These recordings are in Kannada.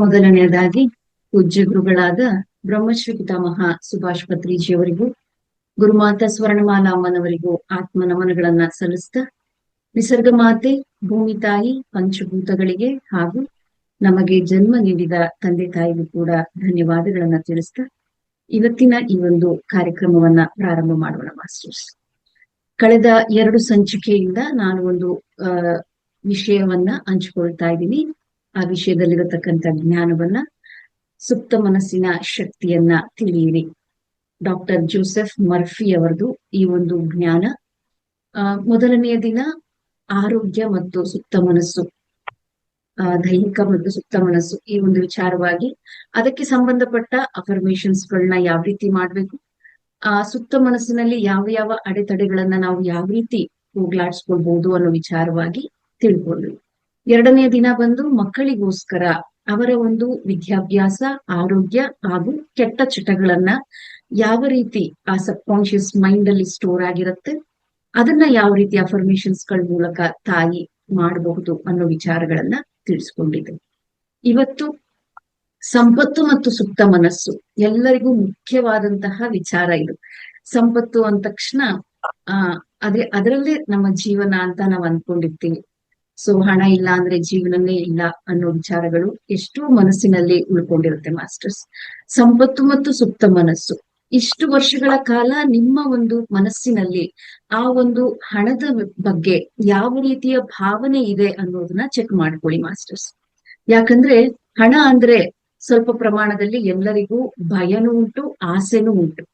ಮೊದಲನೆಯದಾಗಿ ಪೂಜ್ಯ ಗುರುಗಳಾದ ಬ್ರಹ್ಮಶ್ರೀ ಪಿತಾಮಹ ಸುಭಾಷ್ ಪತ್ರಿಜಿಯವರಿಗೂ ಗುರುಮಾತಾ ಸ್ವರ್ಣಮಾಲಾ ಅಮ್ಮನವರಿಗೂ ಆತ್ಮ ನಮನಗಳನ್ನ ಸಲ್ಲಿಸ್ತಾ ನಿಸರ್ಗ ಮಾತೆ, ಭೂಮಿ ತಾಯಿ, ಪಂಚಭೂತಗಳಿಗೆ ಹಾಗೂ ನಮಗೆ ಜನ್ಮ ನೀಡಿದ ತಂದೆ ತಾಯಿಗೂ ಕೂಡ ಧನ್ಯವಾದಗಳನ್ನ ತಿಳಿಸ್ತಾ ಇವತ್ತಿನ ಈ ಒಂದು ಕಾರ್ಯಕ್ರಮವನ್ನ ಪ್ರಾರಂಭ ಮಾಡೋಣ ಮಾಸ್ಟರ್ಸ್. ಕಳೆದ 2 ಸಂಚಿಕೆಯಿಂದ ನಾನು ಒಂದು ವಿಷಯವನ್ನ ಹಂಚಿಕೊಳ್ತಾ ಇದ್ದೀನಿ. ಆ ವಿಷಯದಲ್ಲಿರತಕ್ಕಂಥ ಜ್ಞಾನವನ್ನ, ಸುಪ್ತ ಮನಸ್ಸಿನ ಶಕ್ತಿಯನ್ನ ತಿಳಿಯಿರಿ. ಡಾಕ್ಟರ್ ಜೋಸೆಫ್ ಮರ್ಫಿ ಅವರದು ಈ ಒಂದು ಜ್ಞಾನ. ಮೊದಲನೆಯ ದಿನ ಆರೋಗ್ಯ ಮತ್ತು ಸುಪ್ತ ಮನಸ್ಸು, ದೈಹಿಕ ಮತ್ತು ಸುಪ್ತ ಮನಸ್ಸು, ಈ ಒಂದು ವಿಚಾರವಾಗಿ ಅದಕ್ಕೆ ಸಂಬಂಧಪಟ್ಟ ಅಫರ್ಮೇಶನ್ಸ್ ಗಳನ್ನ ಯಾವ ರೀತಿ ಮಾಡ್ಬೇಕು, ಆ ಸುಪ್ತ ಮನಸ್ಸಿನಲ್ಲಿ ಯಾವ ಯಾವ ಅಡೆತಡೆಗಳನ್ನ ನಾವು ಯಾವ ರೀತಿ ಹೋಗ್ಲಾಡ್ಸ್ಕೊಳ್ಬಹುದು ಅನ್ನೋ ವಿಚಾರವಾಗಿ ತಿಳ್ಕೊಂಡ್ವಿ. 2ನೇ ದಿನ ಬಂದು ಮಕ್ಕಳಿಗೋಸ್ಕರ ಅವರ ಒಂದು ವಿದ್ಯಾಭ್ಯಾಸ, ಆರೋಗ್ಯ ಹಾಗೂ ಕೆಟ್ಟ ಚಟಗಳನ್ನ ಯಾವ ರೀತಿ ಆ ಸಬ್ ಕಾನ್ಶಿಯಸ್ ಮೈಂಡ್ ಅಲ್ಲಿ ಸ್ಟೋರ್ ಆಗಿರುತ್ತೆ, ಅದನ್ನ ಯಾವ ರೀತಿ ಅಫರ್ಮೇಶನ್ಸ್ ಗಳ ಮೂಲಕ ತಾಯಿ ಮಾಡಬಹುದು ಅನ್ನೋ ವಿಚಾರಗಳನ್ನ ತಿಳಿಸ್ಕೊಂಡಿದೆ. ಇವತ್ತು ಸಂಪತ್ತು ಮತ್ತು ಸುಪ್ತ ಮನಸ್ಸು ಎಲ್ಲರಿಗೂ ಮುಖ್ಯವಾದಂತಹ ವಿಚಾರ ಇದು. ಸಂಪತ್ತು ಅಂದ ತಕ್ಷಣ ಅದರಲ್ಲೇ ನಮ್ಮ ಜೀವನ ಅಂತ ನಾವು ಅನ್ಕೊಂಡಿರ್ತೀವಿ. ಸೊ ಹಣ ಇಲ್ಲ ಅಂದ್ರೆ ಜೀವನನೇ ಇಲ್ಲ ಅನ್ನೋ ವಿಚಾರಗಳು ಎಷ್ಟೋ ಮನಸ್ಸಿನಲ್ಲಿ ಉಳ್ಕೊಂಡಿರುತ್ತೆ ಮಾಸ್ಟರ್ಸ್. ಸಂಪತ್ತು ಮತ್ತು ಸುಪ್ತ ಮನಸ್ಸು, ಇಷ್ಟು ವರ್ಷಗಳ ಕಾಲ ನಿಮ್ಮ ಒಂದು ಮನಸ್ಸಿನಲ್ಲಿ ಆ ಒಂದು ಹಣದ ಬಗ್ಗೆ ಯಾವ ರೀತಿಯ ಭಾವನೆ ಇದೆ ಅನ್ನೋದನ್ನ ಚೆಕ್ ಮಾಡ್ಕೊಳ್ಳಿ ಮಾಸ್ಟರ್ಸ್. ಯಾಕಂದ್ರೆ ಹಣ ಅಂದ್ರೆ ಸ್ವಲ್ಪ ಪ್ರಮಾಣದಲ್ಲಿ ಎಲ್ಲರಿಗೂ ಭಯನೂ ಉಂಟು, ಆಸೆನೂ ಉಂಟು,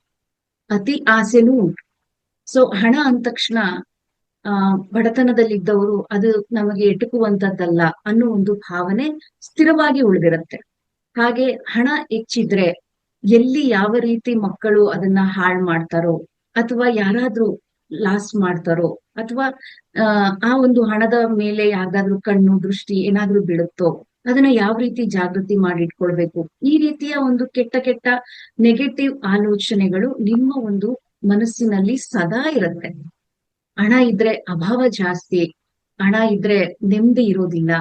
ಅತಿ ಆಸೆನೂ ಉಂಟು. ಸೊ ಹಣ ಅಂದ ತಕ್ಷಣ ಬಡತನದಲ್ಲಿದ್ದವರು ಅದು ನಮಗೆ ಎಟುಕುವಂತದ್ದಲ್ಲ ಅನ್ನೋ ಒಂದು ಭಾವನೆ ಸ್ಥಿರವಾಗಿ ಉಳಿದಿರುತ್ತೆ. ಹಾಗೆ ಹಣ ಹೆಚ್ಚಿದ್ರೆ ಎಲ್ಲಿ ಯಾವ ರೀತಿ ಮಕ್ಕಳು ಅದನ್ನ ಹಾಳು ಮಾಡ್ತಾರೋ, ಅಥವಾ ಯಾರಾದ್ರೂ ಲಾಸ್ ಮಾಡ್ತಾರೋ, ಅಥವಾ ಆ ಒಂದು ಹಣದ ಮೇಲೆ ಯಾವ್ದಾದ್ರು ಕಣ್ಣು ದೃಷ್ಟಿ ಏನಾದ್ರೂ ಬೀಳುತ್ತೋ ಅದನ್ನ ಯಾವ ರೀತಿ ಜಾಗೃತಿ ಮಾಡಿ ಇಟ್ಕೊಳ್ಬೇಕು, ಈ ರೀತಿಯ ಒಂದು ಕೆಟ್ಟ ಕೆಟ್ಟ ನೆಗೆಟಿವ್ ಆಲೋಚನೆಗಳು ನಿಮ್ಮ ಒಂದು ಮನಸ್ಸಿನಲ್ಲಿ ಸದಾ ಇರುತ್ತೆ. ಹಣ ಇದ್ರೆ ಅಭಾವ ಜಾಸ್ತಿ, ಹಣ ಇದ್ರೆ ನೆಮ್ಮದಿ ಇರೋದಿಲ್ಲ,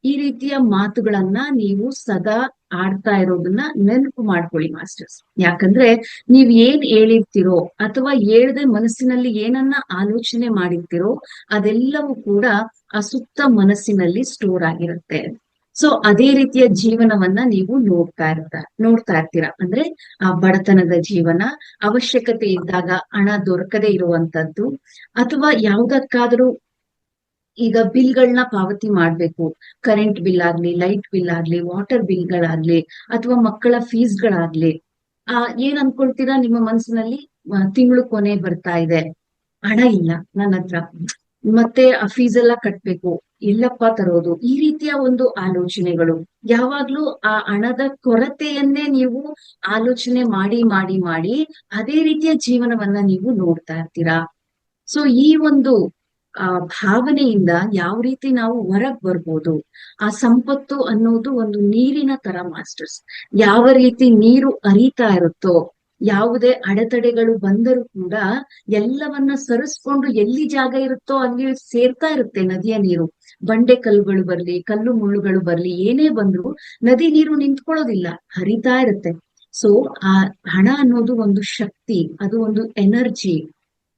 ಈ ರೀತಿಯ ಮಾತುಗಳನ್ನ ನೀವು ಸದಾ ಆಡ್ತಾ ಇರೋದನ್ನ ನೆನಪು ಮಾಡ್ಕೊಳ್ಳಿ ಮಾಸ್ಟರ್ಸ್. ಯಾಕಂದ್ರೆ ನೀವ್ ಏನ್ ಹೇಳಿರ್ತೀರೋ ಅಥವಾ ಹೇಳ್ದೆ ಮನಸ್ಸಿನಲ್ಲಿ ಏನನ್ನ ಆಲೋಚನೆ ಮಾಡಿರ್ತೀರೋ ಅದೆಲ್ಲವೂ ಕೂಡ ಆ ಸುಪ್ತ ಮನಸ್ಸಿನಲ್ಲಿ ಸ್ಟೋರ್ ಆಗಿರುತ್ತೆ. ಸೊ ಅದೇ ರೀತಿಯ ಜೀವನವನ್ನ ನೀವು ನೋಡ್ತಾ ಇರ್ತೀರಾ. ಅಂದ್ರೆ ಆ ಬಡತನದ ಜೀವನ, ಅವಶ್ಯಕತೆ ಇದ್ದಾಗ ಹಣ ದೊರಕದೇ ಇರುವಂತದ್ದು, ಅಥವಾ ಯಾವ್ದಕ್ಕಾದ್ರೂ ಈಗ ಬಿಲ್ಗಳನ್ನ ಪಾವತಿ ಮಾಡ್ಬೇಕು, ಕರೆಂಟ್ ಬಿಲ್ ಆಗ್ಲಿ, ಲೈಟ್ ಬಿಲ್ ಆಗ್ಲಿ, ವಾಟರ್ ಬಿಲ್ಗಳಾಗ್ಲಿ, ಅಥವಾ ಮಕ್ಕಳ ಫೀಸ್ಗಳಾಗ್ಲಿ, ಏನ್ ಅನ್ಕೊಳ್ತೀರಾ ನಿಮ್ಮ ಮನಸ್ಸಿನಲ್ಲಿ, ತಿಂಗಳು ಕೊನೆ ಬರ್ತಾ ಇದೆ, ಹಣ ಇಲ್ಲ ನನ್ನ ಹತ್ರ, ಮತ್ತೆ ಆ ಫೀಸ್ ಎಲ್ಲ ಕಟ್ಬೇಕು, ಎಲ್ಲಪ್ಪ ತರೋದು, ಈ ರೀತಿಯ ಒಂದು ಆಲೋಚನೆಗಳು. ಯಾವಾಗ್ಲೂ ಆ ಹಣದ ಕೊರತೆಯನ್ನೇ ನೀವು ಆಲೋಚನೆ ಮಾಡಿ ಮಾಡಿ ಮಾಡಿ ಅದೇ ರೀತಿಯ ಜೀವನವನ್ನ ನೀವು ನೋಡ್ತಾ ಇರ್ತೀರಾ. ಸೊ ಈ ಒಂದು ಭಾವನೆಯಿಂದ ಯಾವ ರೀತಿ ನಾವು ಹೊರಗ್ ಬರ್ಬೋದು, ಆ ಸಂಪತ್ತು ಅನ್ನೋದು ಒಂದು ನೀರಿನ ತರ ಮಾಸ್ಟರ್ಸ್. ಯಾವ ರೀತಿ ನೀರು ಹರಿತಾ ಇರುತ್ತೋ, ಯಾವುದೇ ಅಡೆತಡೆಗಳು ಬಂದರೂ ಕೂಡ ಎಲ್ಲವನ್ನ ಸರಿಸ್ಕೊಂಡು ಎಲ್ಲಿ ಜಾಗ ಇರುತ್ತೋ ಅಲ್ಲಿ ಸೇರ್ತಾ ಇರುತ್ತೆ ನದಿಯ ನೀರು. ಬಂಡೆ ಕಲ್ಲುಗಳು ಬರ್ಲಿ, ಕಲ್ಲು ಮುಳ್ಳುಗಳು ಬರ್ಲಿ, ಏನೇ ಬಂದ್ರು ನದಿ ನೀರು ನಿಂತ್ಕೊಳ್ಳೋದಿಲ್ಲ, ಹರಿತಾ ಇರುತ್ತೆ. ಸೊ ಆ ಹಣ ಅನ್ನೋದು ಒಂದು ಶಕ್ತಿ, ಅದು ಒಂದು ಎನರ್ಜಿ.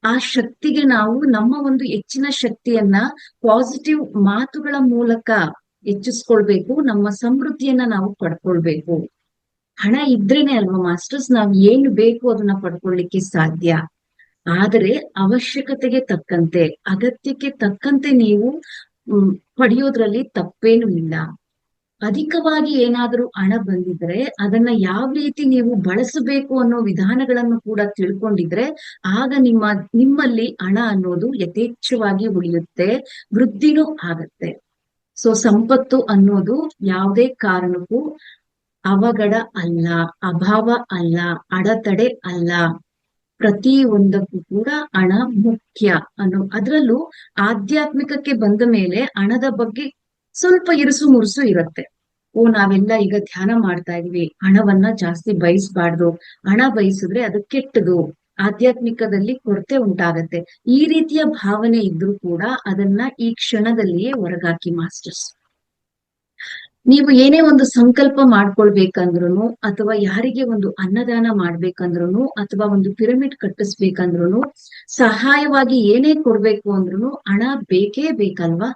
ಆ ಶಕ್ತಿಗೆ ನಾವು ನಮ್ಮ ಒಂದು ಹೆಚ್ಚಿನ ಶಕ್ತಿಯನ್ನ ಪಾಸಿಟಿವ್ ಮಾತುಗಳ ಮೂಲಕ ಹೆಚ್ಚಿಸ್ಕೊಳ್ಬೇಕು, ನಮ್ಮ ಸಮೃದ್ಧಿಯನ್ನ ನಾವು ಪಡ್ಕೊಳ್ಬೇಕು. ಹಣ ಇದ್ರೇನೆ ಅಲ್ವಾ ಮಾಸ್ಟರ್ಸ್ ನಾವ್ ಏನು ಬೇಕು ಅದನ್ನ ಪಡ್ಕೊಳ್ಳಿಕ್ಕೆ ಸಾಧ್ಯ. ಆದರೆ ಅವಶ್ಯಕತೆಗೆ ತಕ್ಕಂತೆ, ಅಗತ್ಯಕ್ಕೆ ತಕ್ಕಂತೆ ನೀವು ಪಡೆಯೋದ್ರಲ್ಲಿ ತಪ್ಪೇನು ಇಲ್ಲ. ಅಧಿಕವಾಗಿ ಏನಾದ್ರೂ ಹಣ ಬಂದಿದ್ರೆ ಅದನ್ನ ಯಾವ ರೀತಿ ನೀವು ಬಳಸಬೇಕು ಅನ್ನೋ ವಿಧಾನಗಳನ್ನು ಕೂಡ ತಿಳ್ಕೊಂಡಿದ್ರೆ ಆಗ ನಿಮ್ಮಲ್ಲಿ ಹಣ ಅನ್ನೋದು ಯಥೇಚ್ಛವಾಗಿ ಉಳಿಯುತ್ತೆ, ವೃದ್ಧಿನೂ ಆಗತ್ತೆ. ಸೊ ಸಂಪತ್ತು ಅನ್ನೋದು ಯಾವುದೇ ಕಾರಣಕ್ಕೂ ಅವಘಡ ಅಲ್ಲ, ಅಭಾವ ಅಲ್ಲ, ಅಡೆತಡೆ ಅಲ್ಲ. ಪ್ರತಿ ಒಂದಕ್ಕೂ ಕೂಡ ಹಣ ಮುಖ್ಯ ಅದ್ರಲ್ಲೂ ಆಧ್ಯಾತ್ಮಿಕಕ್ಕೆ ಬಂದ ಮೇಲೆ ಹಣದ ಬಗ್ಗೆ ಸ್ವಲ್ಪ ಇರುಸು ಮುರುಸು ಇರುತ್ತೆ. ನಾವೆಲ್ಲ ಈಗ ಧ್ಯಾನ ಮಾಡ್ತಾ ಇದೀವಿ, ಹಣವನ್ನ ಜಾಸ್ತಿ ಬಯಸ್ಬಾರ್ದು, ಹಣ ಬಯಸಿದ್ರೆ ಅದು ಕೆಟ್ಟದು, ಆಧ್ಯಾತ್ಮಿಕದಲ್ಲಿ ಕೊರತೆ ಉಂಟಾಗತ್ತೆ, ಈ ರೀತಿಯ ಭಾವನೆ ಇದ್ರೂ ಕೂಡ ಅದನ್ನ ಈ ಕ್ಷಣದಲ್ಲಿಯೇ ಹೊರಗಾಕಿ ಮಾಸ್ಟರ್ಸ್. ನೀವು ಏನೇ ಒಂದು ಸಂಕಲ್ಪ ಮಾಡ್ಕೊಳ್ಬೇಕಂದ್ರೂ, ಅಥವಾ ಯಾರಿಗೆ ಒಂದು ಅನ್ನದಾನ ಮಾಡ್ಬೇಕಂದ್ರೂ, ಅಥವಾ ಒಂದು ಪಿರಮಿಡ್ ಕಟ್ಟಿಸ್ಬೇಕಂದ್ರೂ, ಸಹಾಯವಾಗಿ ಏನೇ ಕೊಡ್ಬೇಕು ಅಂದ್ರೂ ಹಣ ಬೇಕೇ ಬೇಕಲ್ವಾ?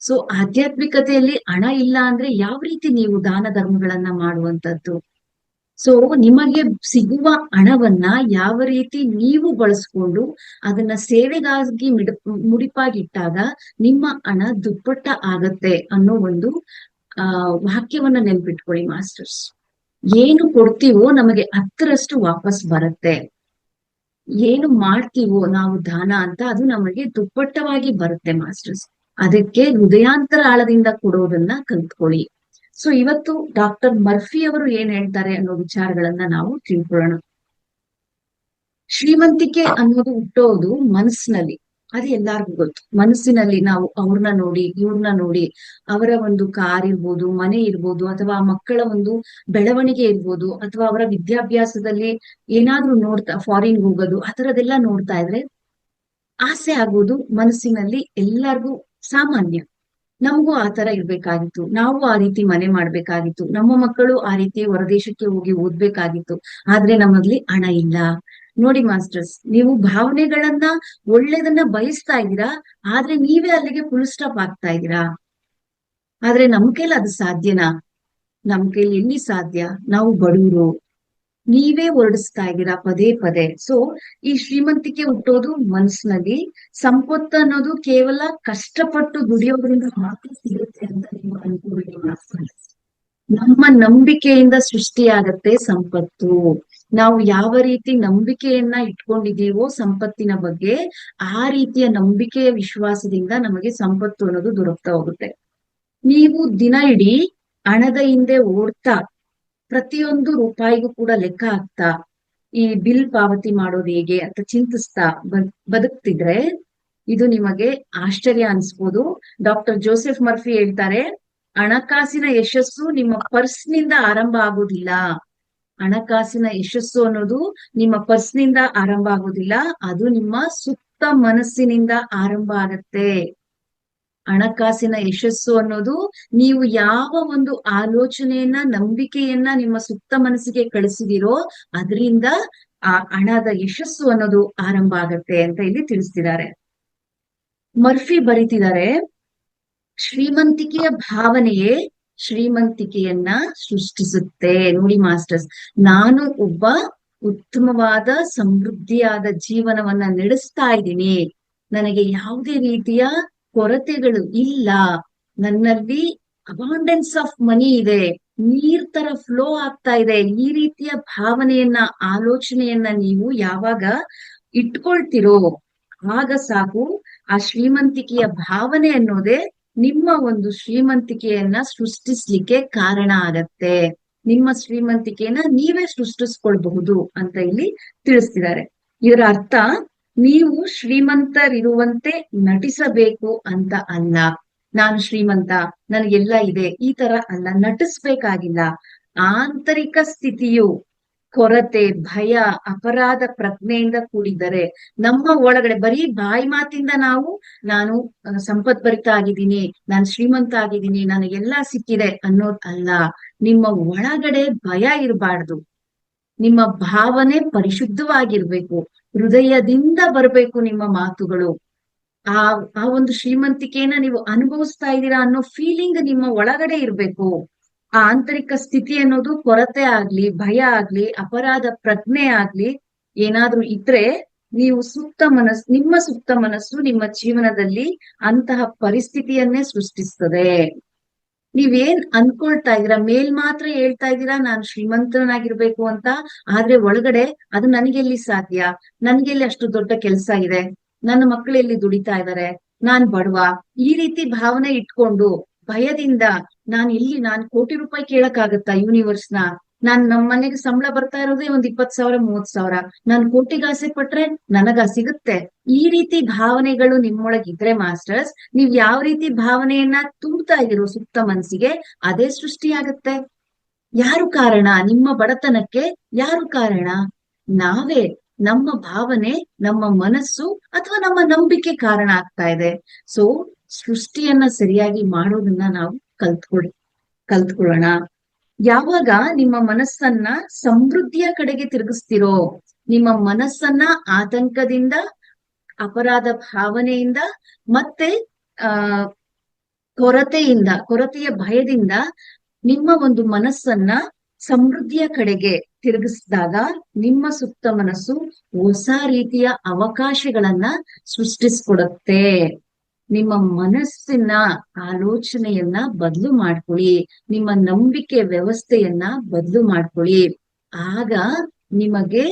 ಸೊ ಆಧ್ಯಾತ್ಮಿಕತೆಯಲ್ಲಿ ಹಣ ಇಲ್ಲ ಅಂದ್ರೆ ಯಾವ ರೀತಿ ನೀವು ದಾನ ಧರ್ಮಗಳನ್ನ ಮಾಡುವಂತದ್ದು? ಸೊ ನಿಮಗೆ ಸಿಗುವ ಹಣವನ್ನ ಯಾವ ರೀತಿ ನೀವು ಬಳಸ್ಕೊಂಡು ಅದನ್ನ ಸೇವೆಗಾಗಿ ಮುಡಿಪಾಗಿಟ್ಟಾಗ ನಿಮ್ಮ ಹಣ ದುಪ್ಪಟ್ಟ ಆಗತ್ತೆ ಅನ್ನೋ ಒಂದು ವಾಕ್ಯವನ್ನ ನೆನ್ಪಿಟ್ಕೊಳ್ಳಿ ಮಾಸ್ಟರ್ಸ್. ಏನು ಕೊಡ್ತೀವೋ ನಮಗೆ 10ರಷ್ಟು ವಾಪಸ್ ಬರುತ್ತೆ. ಏನು ಮಾಡ್ತೀವೋ ನಾವು ದಾನ ಅಂತ ಅದು ನಮಗೆ ದುಪ್ಪಟ್ಟವಾಗಿ ಬರುತ್ತೆ ಮಾಸ್ಟರ್ಸ್. ಅದಕ್ಕೆ ಹೃದಯಾಂತರ ಆಳದಿಂದ ಕೊಡೋದನ್ನ ಕಲ್ತ್ಕೊಳ್ಳಿ. ಸೊ ಇವತ್ತು ಡಾಕ್ಟರ್ ಮರ್ಫಿ ಅವರು ಏನ್ ಹೇಳ್ತಾರೆ ಅನ್ನೋ ವಿಚಾರಗಳನ್ನ ನಾವು ತಿಳ್ಕೊಳ್ಳೋಣ. ಶ್ರೀಮಂತಿಕೆ ಅನ್ನೋದು ಹುಟ್ಟೋದು ಮನಸ್ಸಿನಲ್ಲಿ. ಅದು ಎಲ್ಲಾರ್ಗೂ ಗೊತ್ತು. ಮನಸ್ಸಿನಲ್ಲಿ ನಾವು ಅವ್ರನ್ನ ನೋಡಿ ಇವ್ರನ್ನ ನೋಡಿ, ಅವರ ಒಂದು ಕಾರ್ ಇರ್ಬೋದು, ಮನೆ ಇರ್ಬೋದು, ಅಥವಾ ಮಕ್ಕಳ ಒಂದು ಬೆಳವಣಿಗೆ ಇರ್ಬೋದು, ಅಥವಾ ಅವರ ವಿದ್ಯಾಭ್ಯಾಸದಲ್ಲಿ ಏನಾದ್ರೂ ನೋಡ್ತಾ ಫಾರಿನ್ ಹೋಗೋದು, ಆ ತರದೆಲ್ಲ ನೋಡ್ತಾ ಇದ್ರೆ ಆಸೆ ಆಗೋದು ಮನಸ್ಸಿನಲ್ಲಿ ಎಲ್ಲಾರ್ಗೂ ಸಾಮಾನ್ಯ. ನಮಗೂ ಆ ತರ ಇರ್ಬೇಕಾಗಿತ್ತು, ನಾವು ಆ ರೀತಿ ಮನೆ ಮಾಡ್ಬೇಕಾಗಿತ್ತು, ನಮ್ಮ ಮಕ್ಕಳು ಆ ರೀತಿ ಹೊರದೇಶಕ್ಕೆ ಹೋಗಿ ಓದ್ಬೇಕಾಗಿತ್ತು. ಆದ್ರೆ ನಮ್ಮಲ್ಲಿ ಹಣ ಇಲ್ಲ. ನೋಡಿ ಮಾಸ್ಟರ್ಸ್, ನೀವು ಭಾವನೆಗಳನ್ನ ಒಳ್ಳೇದನ್ನ ಬಯಸ್ತಾ ಇದ್ದೀರಾ, ಆದ್ರೆ ನೀವೇ ಅಲ್ಲಿಗೆ ಫುಲ್ ಸ್ಟಾಪ್ ಆಗ್ತಾ ಇದ್ದೀರಾ. ಆದ್ರೆ ನಮ್ ಕೈಲಿ ಅದು ಸಾಧ್ಯನಾ? ನಮ್ ಕೈಲಿ ಎಲ್ಲಿ ಸಾಧ್ಯ? ನಾವು ಬಡವರು. ನೀವೇ ಹೊರಡಿಸ್ತಾ ಇದ್ದೀರಾ ಪದೇ ಪದೇ. ಸೊ ಈ ಶ್ರೀಮಂತಿಕೆ ಹುಟ್ಟೋದು ಮನಸ್ಸಿನಲ್ಲಿ. ಸಂಪತ್ತು ಅನ್ನೋದು ಕೇವಲ ಕಷ್ಟಪಟ್ಟು ದುಡಿಯೋದ್ರಿಂದ ಮಾತ್ರ ಸಿಗುತ್ತೆ ಅಂತ ನೀವು ಅನ್ಕೋಬೇಡಿ ಮಾಸ್ಟರ್ಸ್. ನಮ್ಮ ನಂಬಿಕೆಯಿಂದ ಸೃಷ್ಟಿಯಾಗತ್ತೆ ಸಂಪತ್ತು. ನಾವು ಯಾವ ರೀತಿ ನಂಬಿಕೆಯನ್ನ ಇಟ್ಕೊಂಡಿದೀವೋ ಸಂಪತ್ತಿನ ಬಗ್ಗೆ, ಆ ರೀತಿಯ ನಂಬಿಕೆಯ ವಿಶ್ವಾಸದಿಂದ ನಮಗೆ ಸಂಪತ್ತು ಅನ್ನೋದು ದೊರಕ್ತಾ ಹೋಗುತ್ತೆ. ನೀವು ದಿನ ಇಡೀ ಹಣದ ಹಿಂದೆ ಓಡ್ತಾ, ಪ್ರತಿಯೊಂದು ರೂಪಾಯಿಗೂ ಕೂಡ ಲೆಕ್ಕ ಹಾಕ್ತಾ, ಈ ಬಿಲ್ ಪಾವತಿ ಮಾಡೋದು ಹೇಗೆ ಅಂತ ಚಿಂತಿಸ್ತಾ ಬದುಕ್ತಿದ್ರೆ ಇದು ನಿಮಗೆ ಆಶ್ಚರ್ಯ ಅನ್ಸ್ಬೋದು. ಡಾಕ್ಟರ್ ಜೋಸೆಫ್ ಮರ್ಫಿ ಹೇಳ್ತಾರೆ, ಹಣಕಾಸಿನ ಯಶಸ್ಸು ನಿಮ್ಮ ಪರ್ಸ್ನಿಂದ ಆರಂಭ ಆಗೋದಿಲ್ಲ. ಹಣಕಾಸಿನ ಯಶಸ್ಸು ಅನ್ನೋದು ನಿಮ್ಮ ಪರ್ಸ್ನಿಂದ ಆರಂಭ ಆಗೋದಿಲ್ಲ, ಅದು ನಿಮ್ಮ ಸುಪ್ತ ಮನಸ್ಸಿನಿಂದ ಆರಂಭ ಆಗತ್ತೆ. ಹಣಕಾಸಿನ ಯಶಸ್ಸು ಅನ್ನೋದು ನೀವು ಯಾವ ಒಂದು ಆಲೋಚನೆಯನ್ನ, ನಂಬಿಕೆಯನ್ನ ನಿಮ್ಮ ಸುಪ್ತ ಮನಸ್ಸಿಗೆ ಕಳಿಸಿದಿರೋ ಅದರಿಂದ ಆ ಹಣದ ಯಶಸ್ಸು ಅನ್ನೋದು ಆರಂಭ ಆಗತ್ತೆ ಅಂತ ಇಲ್ಲಿ ತಿಳಿಸ್ತಿದ್ದಾರೆ. ಮರ್ಫಿ ಬರೀತಿದ್ದಾರೆ, ಶ್ರೀಮಂತಿಕೆಯ ಭಾವನೆಯೇ ಶ್ರೀಮಂತಿಕೆಯನ್ನ ಸೃಷ್ಟಿಸುತ್ತೆ. ನೋಡಿ ಮಾಸ್ಟರ್ಸ್, ನಾನು ಒಬ್ಬ ಉತ್ತಮವಾದ ಸಮೃದ್ಧಿಯಾದ ಜೀವನವನ್ನ ನಡೆಸ್ತಾ ಇದ್ದೀನಿ, ನನಗೆ ಯಾವುದೇ ರೀತಿಯ ಕೊರತೆಗಳು ಇಲ್ಲ, ನನ್ನಲ್ಲಿ ಅಬಾಂಡೆನ್ಸ್ ಆಫ್ ಮನಿ ಇದೆ, ನೀರ್ ತರ ಫ್ಲೋ ಆಗ್ತಾ ಇದೆ. ಈ ರೀತಿಯ ಭಾವನೆಯನ್ನ, ಆಲೋಚನೆಯನ್ನ ನೀವು ಯಾವಾಗ ಇಟ್ಕೊಳ್ತಿರೋ ಆಗ ಸಾಕು, ಆ ಶ್ರೀಮಂತಿಕೆಯ ಭಾವನೆ ಅನ್ನೋದೇ ನಿಮ್ಮ ಒಂದು ಶ್ರೀಮಂತಿಕೆಯನ್ನ ಸೃಷ್ಟಿಸ್ಲಿಕ್ಕೆ ಕಾರಣ ಆಗತ್ತೆ. ನಿಮ್ಮ ಶ್ರೀಮಂತಿಕೆಯನ್ನ ನೀವೇ ಸೃಷ್ಟಿಸ್ಕೊಳ್ಬಹುದು ಅಂತ ಇಲ್ಲಿ ತಿಳಿಸ್ತಿದ್ದಾರೆ. ಇದರ ಅರ್ಥ, ನೀವು ಶ್ರೀಮಂತರಿರುವಂತೆ ನಟಿಸಬೇಕು ಅಂತ ಅಲ್ಲ. ನಾನು ಶ್ರೀಮಂತ, ನನಗೆಲ್ಲ ಇದೆ, ಈ ತರ ಅಲ್ಲ, ನಟಿಸ್ಬೇಕಾಗಿಲ್ಲ. ಆಂತರಿಕ ಸ್ಥಿತಿಯು ಕೊರತೆ, ಭಯ, ಅಪರಾಧ ಪ್ರಜ್ಞೆಯಿಂದ ಕೂಡಿದರೆ, ನಮ್ಮ ಒಳಗಡೆ ಬರೀ ಬಾಯಿ ಮಾತಿಂದ ನಾನು ಸಂಪದ್ಭರಿತ ಆಗಿದ್ದೀನಿ, ನಾನು ಶ್ರೀಮಂತ ಆಗಿದ್ದೀನಿ, ನನಗೆಲ್ಲಾ ಸಿಕ್ಕಿದೆ ಅನ್ನೋದ್ ಅಲ್ಲ. ನಿಮ್ಮ ಒಳಗಡೆ ಭಯ ಇರಬಾರ್ದು. ನಿಮ್ಮ ಭಾವನೆ ಪರಿಶುದ್ಧವಾಗಿರ್ಬೇಕು, ಹೃದಯದಿಂದ ಬರ್ಬೇಕು ನಿಮ್ಮ ಮಾತುಗಳು. ಆ ಒಂದು ಶ್ರೀಮಂತಿಕೆಯನ್ನ ನೀವು ಅನುಭವಿಸ್ತಾ ಇದ್ದೀರಾ ಅನ್ನೋ ಫೀಲಿಂಗ್ ನಿಮ್ಮ ಒಳಗಡೆ ಇರ್ಬೇಕು. ಆ ಆಂತರಿಕ ಸ್ಥಿತಿ ಅನ್ನೋದು ಕೊರತೆ ಆಗ್ಲಿ, ಭಯ ಆಗ್ಲಿ, ಅಪರಾಧ ಪ್ರಜ್ಞೆ ಆಗ್ಲಿ ಏನಾದ್ರೂ ಇದ್ರೆ, ನೀವು ನಿಮ್ಮ ಸುಪ್ತ ಮನಸ್ಸು ನಿಮ್ಮ ಜೀವನದಲ್ಲಿ ಅಂತಹ ಪರಿಸ್ಥಿತಿಯನ್ನೇ ಸೃಷ್ಟಿಸ್ತದೆ. ನೀವೇನ್ ಅನ್ಕೊಳ್ತಾ ಇದೀರಾ, ಮೇಲ್ ಮಾತ್ರ ಹೇಳ್ತಾ ಇದ್ದೀರಾ ನಾನು ಶ್ರೀಮಂತನಾಗಿರ್ಬೇಕು ಅಂತ, ಆದ್ರೆ ಒಳಗಡೆ ಅದು ನನಗೆಲ್ಲಿ ಸಾಧ್ಯ, ನನ್ಗೆಲ್ಲಿ ಅಷ್ಟು ದೊಡ್ಡ ಕೆಲ್ಸ ಇದೆ, ನನ್ನ ಮಕ್ಕಳೆಲ್ಲಿ ದುಡಿತಾ ಇದಾರೆ, ನಾನ್ ಬಡವ, ಈ ರೀತಿ ಭಾವನೆ ಇಟ್ಕೊಂಡು ಭಯದಿಂದ ನಾನು ಕೋಟಿ ರೂಪಾಯಿ ಕೇಳಕ್ಕಾಗತ್ತಾ ಯೂನಿವರ್ಸ್ನ, ನಮ್ಮ ಮನೆಗೆ ಸಂಬಳ ಬರ್ತಾ ಇರೋದೇ ಒಂದ್ 20,000 30,000, ನಾನ್ ಕೋಟಿಗೆ ಆಸೆ ಪಟ್ರೆ ನನಗ ಸಿಗುತ್ತೆ. ಈ ರೀತಿ ಭಾವನೆಗಳು ನಿಮ್ಮೊಳಗಿದ್ರೆ ಮಾಸ್ಟರ್ಸ್, ನೀವ್ ಯಾವ ರೀತಿ ಭಾವನೆಯನ್ನ ತುಂಬ್ತಾ ಇದೀರೋ ಸುಪ್ತ ಮನಸ್ಸಿಗೆ, ಅದೇ ಸೃಷ್ಟಿಯಾಗತ್ತೆ. ಯಾರು ಕಾರಣ ನಿಮ್ಮ ಬಡತನಕ್ಕೆ? ಯಾರು ಕಾರಣ? ನಾವೇ. ನಮ್ಮ ಭಾವನೆ, ನಮ್ಮ ಮನಸ್ಸು ಅಥವಾ ನಮ್ಮ ನಂಬಿಕೆ ಕಾರಣ ಆಗ್ತಾ ಇದೆ. ಸೊ ಸೃಷ್ಟಿಯನ್ನ ಸರಿಯಾಗಿ ಮಾಡೋದನ್ನ ನಾವು ಕಲ್ತ್ಕೊಳ್ಳೋಣ. ಯಾವಾಗ ನಿಮ್ಮ ಮನಸ್ಸನ್ನ ಸಮೃದ್ಧಿಯ ಕಡೆಗೆ ತಿರುಗಿಸ್ತಿರೋ, ನಿಮ್ಮ ಮನಸ್ಸನ್ನ ಆತಂಕದಿಂದ, ಅಪರಾಧ ಭಾವನೆಯಿಂದ ಮತ್ತೆ ಆ ಕೊರತೆಯ ಭಯದಿಂದ ನಿಮ್ಮ ಒಂದು ಮನಸ್ಸನ್ನ ಸಮೃದ್ಧಿಯ ಕಡೆಗೆ ತಿರುಗಿಸಿದಾಗ ನಿಮ್ಮ ಸುಪ್ತ ಮನಸ್ಸು ಹೊಸ ರೀತಿಯ ಅವಕಾಶಗಳನ್ನ ಸೃಷ್ಟಿಸ್ಕೊಡುತ್ತೆ. ನಿಮ್ಮ ಮನಸ್ಸಿನ ಆಲೋಚನೆಯನ್ನ ಬದಲು ಮಾಡ್ಕೊಳ್ಳಿ, ನಿಮ್ಮ ನಂಬಿಕೆ ವ್ಯವಸ್ಥೆಯನ್ನ ಬದಲು ಮಾಡ್ಕೊಳ್ಳಿ. ಆಗ ನಿಮಗೆ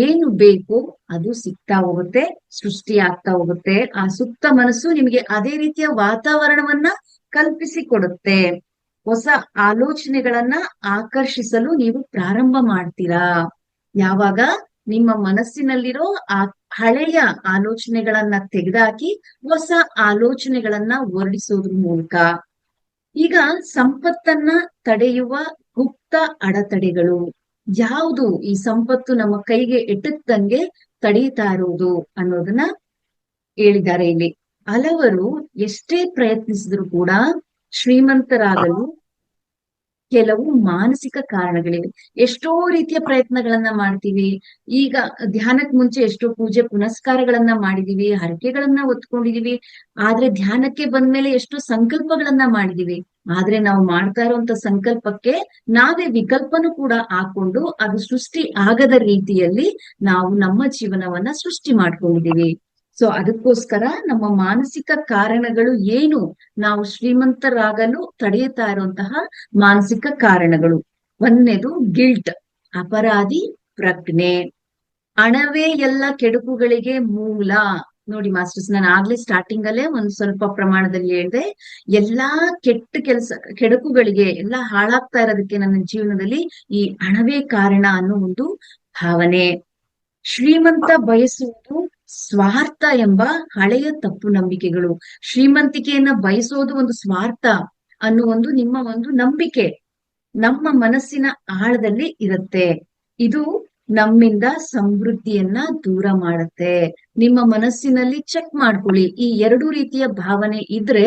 ಏನು ಬೇಕು ಅದು ಸಿಗ್ತಾ ಹೋಗುತ್ತೆ, ಸೃಷ್ಟಿ ಆಗ್ತಾ ಹೋಗುತ್ತೆ. ಆ ಸುಪ್ತ ಮನಸ್ಸು ನಿಮಗೆ ಅದೇ ರೀತಿಯ ವಾತಾವರಣವನ್ನ ಕಲ್ಪಿಸಿಕೊಡುತ್ತೆ. ಹೊಸ ಆಲೋಚನೆಗಳನ್ನ ಆಕರ್ಷಿಸಲು ನೀವು ಪ್ರಾರಂಭ ಮಾಡ್ತೀರಾ. ಯಾವಾಗ ನಿಮ್ಮ ಮನಸ್ಸಿನಲ್ಲಿರೋ ಆ ಹಳೆಯ ಆಲೋಚನೆಗಳನ್ನ ತೆಗೆದುಹಾಕಿ ಹೊಸ ಆಲೋಚನೆಗಳನ್ನ ಹೊರಡಿಸೋದ್ರ ಮೂಲಕ. ಈಗ ಸಂಪತ್ತನ್ನ ತಡೆಯುವ ಗುಪ್ತ ಅಡೆತಡೆಗಳು ಯಾವುದು, ಈ ಸಂಪತ್ತು ನಮ್ಮ ಕೈಗೆ ಎಟುತ್ತಂಗೆ ತಡೀತಾ ಇರುವುದು ಅನ್ನೋದನ್ನ ಹೇಳಿದ್ದಾರೆ ಇಲ್ಲಿ. ಹಲವರು ಎಷ್ಟೇ ಪ್ರಯತ್ನಿಸಿದ್ರು ಕೂಡ ಶ್ರೀಮಂತರಾಗಲು ಕೆಲವು ಮಾನಸಿಕ ಕಾರಣಗಳಿವೆ. ಎಷ್ಟೋ ರೀತಿಯ ಪ್ರಯತ್ನಗಳನ್ನ ಮಾಡ್ತೀವಿ. ಈಗ ಧ್ಯಾನಕ್ ಮುಂಚೆ ಎಷ್ಟೋ ಪೂಜೆ ಪುನಸ್ಕಾರಗಳನ್ನ ಮಾಡಿದೀವಿ, ಹರಕೆಗಳನ್ನ ಹೊತ್ಕೊಂಡಿದೀವಿ. ಆದ್ರೆ ಧ್ಯಾನಕ್ಕೆ ಬಂದ್ಮೇಲೆ ಎಷ್ಟೋ ಸಂಕಲ್ಪಗಳನ್ನ ಮಾಡಿದೀವಿ. ಆದ್ರೆ ನಾವು ಮಾಡ್ತಾ ಇರುವಂತ ಸಂಕಲ್ಪಕ್ಕೆ ನಾವೇ ವಿಕಲ್ಪನು ಕೂಡ ಹಾಕೊಂಡು ಅದು ಸೃಷ್ಟಿ ಆಗದ ರೀತಿಯಲ್ಲಿ ನಾವು ನಮ್ಮ ಜೀವನವನ್ನ ಸೃಷ್ಟಿ ಮಾಡ್ಕೊಂಡಿದೀವಿ. ಸೊ ಅದಕ್ಕೋಸ್ಕರ ನಮ್ಮ ಮಾನಸಿಕ ಕಾರಣಗಳು ಏನು, ನಾವು ಶ್ರೀಮಂತರಾಗಲು ತಡೆಯುತ್ತಾ ಇರುವಂತಹ ಮಾನಸಿಕ ಕಾರಣಗಳು. ಒಂದನೇದು ಗಿಲ್ಟ್, ಅಪರಾಧಿ ಪ್ರಜ್ಞೆ. ಹಣವೇ ಎಲ್ಲ ಕೆಡುಕುಗಳಿಗೆ ಮೂಲ. ನೋಡಿ ಮಾಸ್ಟರ್ಸ್, ನಾನು ಆಗ್ಲೇ ಸ್ಟಾರ್ಟಿಂಗ್ ಅಲ್ಲೇ ಒಂದ್ ಸ್ವಲ್ಪ ಪ್ರಮಾಣದಲ್ಲಿ ಹೇಳಿದೆ, ಎಲ್ಲಾ ಕೆಡುಕುಗಳಿಗೆ ಎಲ್ಲ ಹಾಳಾಗ್ತಾ ಇರೋದಕ್ಕೆ ನನ್ನ ಜೀವನದಲ್ಲಿ ಈ ಹಣವೇ ಕಾರಣ ಅನ್ನೋ ಒಂದು ಭಾವನೆ. ಶ್ರೀಮಂತ ಬಯಸುವುದು ಸ್ವಾರ್ಥ ಎಂಬ ಹಳೆಯ ತಪ್ಪು ನಂಬಿಕೆಗಳು. ಶ್ರೀಮಂತಿಕೆಯನ್ನ ಬಯಸೋದು ಒಂದು ಸ್ವಾರ್ಥ ಅನ್ನೋ ಒಂದು ನಿಮ್ಮ ಒಂದು ನಂಬಿಕೆ ನಮ್ಮ ಮನಸ್ಸಿನ ಆಳದಲ್ಲಿ ಇರುತ್ತೆ. ಇದು ನಮ್ಮಿಂದ ಸಮೃದ್ಧಿಯನ್ನ ದೂರ ಮಾಡುತ್ತೆ. ನಿಮ್ಮ ಮನಸ್ಸಿನಲ್ಲಿ ಚೆಕ್ ಮಾಡ್ಕೊಳ್ಳಿ, ಈ ಎರಡು ರೀತಿಯ ಭಾವನೆ ಇದ್ರೆ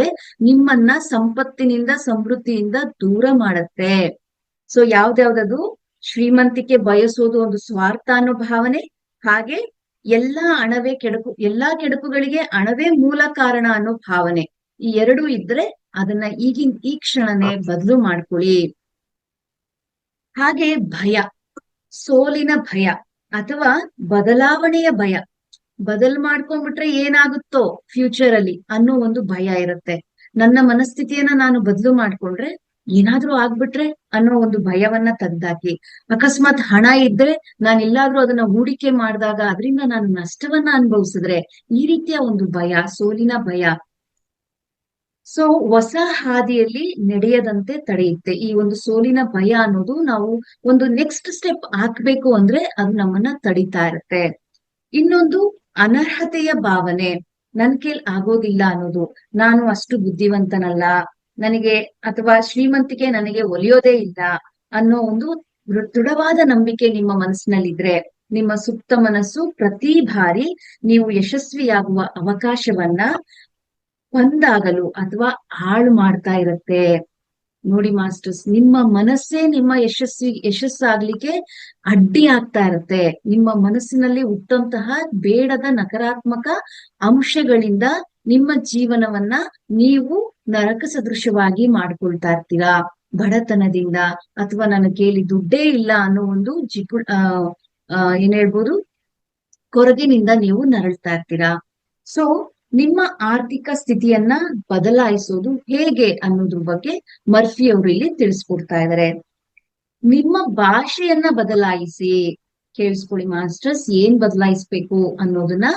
ನಿಮ್ಮನ್ನ ಸಂಪತ್ತಿನಿಂದ ಸಮೃದ್ಧಿಯಿಂದ ದೂರ ಮಾಡುತ್ತೆ. ಸೊ ಯಾವ್ದ್ಯಾವ್ದದು? ಶ್ರೀಮಂತಿಕೆ ಬಯಸೋದು ಒಂದು ಸ್ವಾರ್ಥ ಅನ್ನೋ ಭಾವನೆ, ಹಾಗೆ ಎಲ್ಲಾ ಕೆಡುಕುಗಳಿಗೆ ಹಣವೇ ಮೂಲ ಕಾರಣ ಅನ್ನೋ ಭಾವನೆ. ಈ ಎರಡು ಇದ್ರೆ ಅದನ್ನ ಈ ಕ್ಷಣನೇ ಬದಲು ಮಾಡ್ಕೊಳ್ಳಿ. ಹಾಗೆ ಭಯ, ಸೋಲಿನ ಭಯ ಅಥವಾ ಬದಲಾವಣೆಯ ಭಯ. ಬದಲ್ ಮಾಡ್ಕೊಂಡ್ಬಿಟ್ರೆ ಏನಾಗುತ್ತೋ ಫ್ಯೂಚರ್ ಅಲ್ಲಿ ಅನ್ನೋ ಒಂದು ಭಯ ಇರುತ್ತೆ. ನನ್ನ ಮನಸ್ಥಿತಿಯನ್ನ ನಾನು ಬದಲು ಮಾಡ್ಕೊಂಡ್ರೆ ಏನಾದ್ರೂ ಆಗ್ಬಿಟ್ರೆ ಅನ್ನೋ ಒಂದು ಭಯವನ್ನ ತೆಗ್ದಾಕಿ. ಅಕಸ್ಮಾತ್ ಹಣ ಇದ್ರೆ ನಾನು ಎಲ್ಲಾದ್ರೂ ಅದನ್ನ ಹೂಡಿಕೆ ಮಾಡಿದಾಗ ಅದರಿಂದ ನಾನು ನಷ್ಟವನ್ನ ಅನುಭವಿಸಿದ್ರೆ, ಈ ರೀತಿಯ ಒಂದು ಭಯ, ಸೋಲಿನ ಭಯ. ಸೊ ಹೊಸ ಹಾದಿಯಲ್ಲಿ ನಡೆಯದಂತೆ ತಡೆಯುತ್ತೆ ಈ ಒಂದು ಸೋಲಿನ ಭಯ ಅನ್ನೋದು. ನಾವು ಒಂದು ನೆಕ್ಸ್ಟ್ ಸ್ಟೆಪ್ ಹಾಕ್ಬೇಕು ಅಂದ್ರೆ ಅದು ನಮ್ಮನ್ನ ತಡೀತಾ ಇರುತ್ತೆ. ಇನ್ನೊಂದು ಅನರ್ಹತೆಯ ಭಾವನೆ, ನನ್ ಕೈಲ್ ಆಗೋದಿಲ್ಲ ಅನ್ನೋದು. ನಾನು ಅಷ್ಟು ಬುದ್ಧಿವಂತನಲ್ಲ, ನನಗೆ ಅಥವಾ ಶ್ರೀಮಂತಿಕೆ ನನಗೆ ಒಲಿಯೋದೇ ಇಲ್ಲ ಅನ್ನೋ ಒಂದು ದೃಢವಾದ ನಂಬಿಕೆ ನಿಮ್ಮ ಮನಸ್ಸಿನಲ್ಲಿದ್ರೆ, ನಿಮ್ಮ ಸುಪ್ತ ಮನಸ್ಸು ಪ್ರತಿ ಬಾರಿ ನೀವು ಯಶಸ್ವಿಯಾಗುವ ಅವಕಾಶವನ್ನ ಒಂದಾಗಲು ಅಥವಾ ಹಾಳು ಮಾಡ್ತಾ ಇರುತ್ತೆ. ನೋಡಿ ಮಾಸ್ಟರ್ಸ್, ನಿಮ್ಮ ಮನಸ್ಸೇ ನಿಮ್ಮ ಯಶಸ್ಸಾಗ್ಲಿಕ್ಕೆ ಅಡ್ಡಿ ಆಗ್ತಾ ಇರುತ್ತೆ. ನಿಮ್ಮ ಮನಸ್ಸಿನಲ್ಲಿ ಹುಟ್ಟಂತಹ ಬೇಡದ ನಕಾರಾತ್ಮಕ ಅಂಶಗಳಿಂದ ನಿಮ್ಮ ಜೀವನವನ್ನ ನೀವು ನರಕ ಸದೃಶವಾಗಿ ಮಾಡ್ಕೊಳ್ತಾ ಇರ್ತೀರಾ. ಬಡತನದಿಂದ ಅಥವಾ ನನ್ನ ಕೈಲಿ ದುಡ್ಡೇ ಇಲ್ಲ ಅನ್ನೋ ಒಂದು ಏನ್ ಹೇಳ್ಬೋದು, ಕೊರಗಿನಿಂದ ನೀವು ನರಳ್ತಾ ಇರ್ತೀರಾ. ಸೊ ನಿಮ್ಮ ಆರ್ಥಿಕ ಸ್ಥಿತಿಯನ್ನ ಬದಲಾಯಿಸೋದು ಹೇಗೆ ಅನ್ನೋದ್ರ ಬಗ್ಗೆ ಮರ್ಫಿ ಅವರು ಇಲ್ಲಿ ತಿಳಿಸ್ಕೊಡ್ತಾ ಇದ್ದಾರೆ. ನಿಮ್ಮ ಭಾಷೆಯನ್ನ ಬದಲಾಯಿಸಿ. ಕೇಳಿಸ್ಕೊಳ್ಳಿ ಮಾಸ್ಟರ್ಸ್, ಏನ್ ಬದಲಾಯಿಸ್ಬೇಕು ಅನ್ನೋದನ್ನ,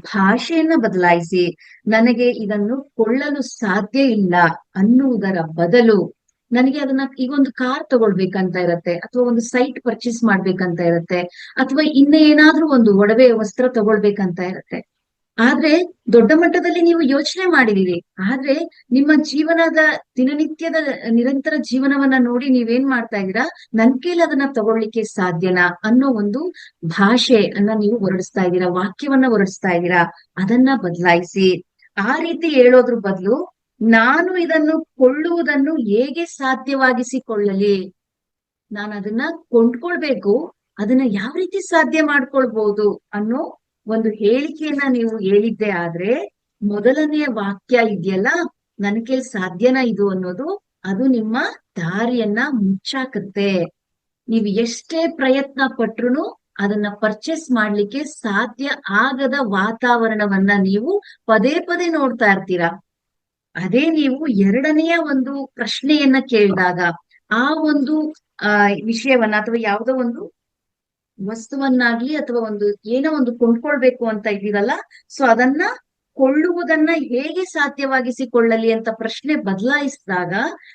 ಭಾಷೆಯನ್ನ ಬದಲಾಯಿಸಿ. ನನಗೆ ಇದನ್ನು ಕೊಳ್ಳಲು ಸಾಧ್ಯ ಇಲ್ಲ ಅನ್ನುವುದರ ಬದಲು, ನನಗೆ ಅದನ್ನ ಈಗ ಒಂದು ಕಾರ್ ತಗೊಳ್ಬೇಕಂತ ಇರತ್ತೆ, ಅಥವಾ ಒಂದು ಸೈಟ್ ಪರ್ಚೇಸ್ ಮಾಡ್ಬೇಕಂತ ಇರತ್ತೆ, ಅಥವಾ ಇನ್ನ ಏನಾದ್ರೂ ಒಂದು ಒಡವೆ ವಸ್ತ್ರ ತಗೊಳ್ಬೇಕಂತ ಇರತ್ತೆ. ಆದ್ರೆ ದೊಡ್ಡ ಮಟ್ಟದಲ್ಲಿ ನೀವು ಯೋಚನೆ ಮಾಡಿದೀರಿ. ಆದ್ರೆ ನಿಮ್ಮ ಜೀವನದ ದಿನನಿತ್ಯದ ನಿರಂತರ ಜೀವನವನ್ನ ನೋಡಿ ನೀವೇನ್ ಮಾಡ್ತಾ ಇದ್ದೀರಾ, ನನ್ ಕೈಲಿ ಅದನ್ನ ತಗೊಳ್ಳಿಕ್ಕೆ ಸಾಧ್ಯನಾ ಅನ್ನೋ ಒಂದು ಭಾಷೆಯನ್ನ ನೀವು ಹೊರಡಿಸ್ತಾ ಇದ್ದೀರಾ, ವಾಕ್ಯವನ್ನ ಹೊರಡಿಸ್ತಾ ಇದ್ದೀರಾ. ಅದನ್ನ ಬದಲಾಯಿಸಿ. ಆ ರೀತಿ ಹೇಳೋದ್ರ ಬದಲು ನಾನು ಇದನ್ನು ಕೊಳ್ಳುವುದನ್ನು ಹೇಗೆ ಸಾಧ್ಯವಾಗಿಸಿಕೊಳ್ಳಲಿ? ನಾನು ಅದನ್ನ ಕೊಂಡ್ಕೊಳ್ಬೇಕು, ಅದನ್ನ ಯಾವ ರೀತಿ ಸಾಧ್ಯ ಮಾಡ್ಕೊಳ್ಬಹುದು ಅನ್ನೋ ಒಂದು ಹೇಳಿಕೆಯನ್ನ ನೀವು ಹೇಳಿದ್ದೆ ಆದ್ರೆ, ಮೊದಲನೆಯ ವಾಕ್ಯ ಇದೆಯಲ್ಲ, ನನ್ ಕೈಲಿ ಸಾಧ್ಯನಾ ಇದು ಅನ್ನೋದು, ಅದು ನಿಮ್ಮ ದಾರಿಯನ್ನ ಮುಚ್ಚಾಕತ್ತೆ. ನೀವು ಎಷ್ಟೇ ಪ್ರಯತ್ನ ಪಟ್ರು ಅದನ್ನ ಪರ್ಚೇಸ್ ಮಾಡ್ಲಿಕ್ಕೆ ಸಾಧ್ಯ ಆಗದ ವಾತಾವರಣವನ್ನ ನೀವು ಪದೇ ಪದೇ ನೋಡ್ತಾ ಇರ್ತೀರಾ. ಅದೇ ನೀವು ಎರಡನೆಯ ಒಂದು ಪ್ರಶ್ನೆಯನ್ನ ಕೇಳಿದಾಗ, ಆ ಒಂದು ವಿಷಯವನ್ನ ಅಥವಾ ಯಾವುದೋ ಒಂದು ವಸ್ತುವನ್ನಾಗ್ಲಿ ಅಥವಾ ಒಂದು ಏನೋ ಒಂದು ಕೊಂಡ್ಕೊಳ್ಬೇಕು ಅಂತ ಇದ್ದೀರಲ್ಲ, ಸೊ ಅದನ್ನ ಕೊಳ್ಳುವುದನ್ನ ಹೇಗೆ ಸಾಧ್ಯವಾಗಿಸಿಕೊಳ್ಳಲಿ ಅಂತ ಪ್ರಶ್ನೆ ಬದಲಾಯಿಸಿದಾಗ,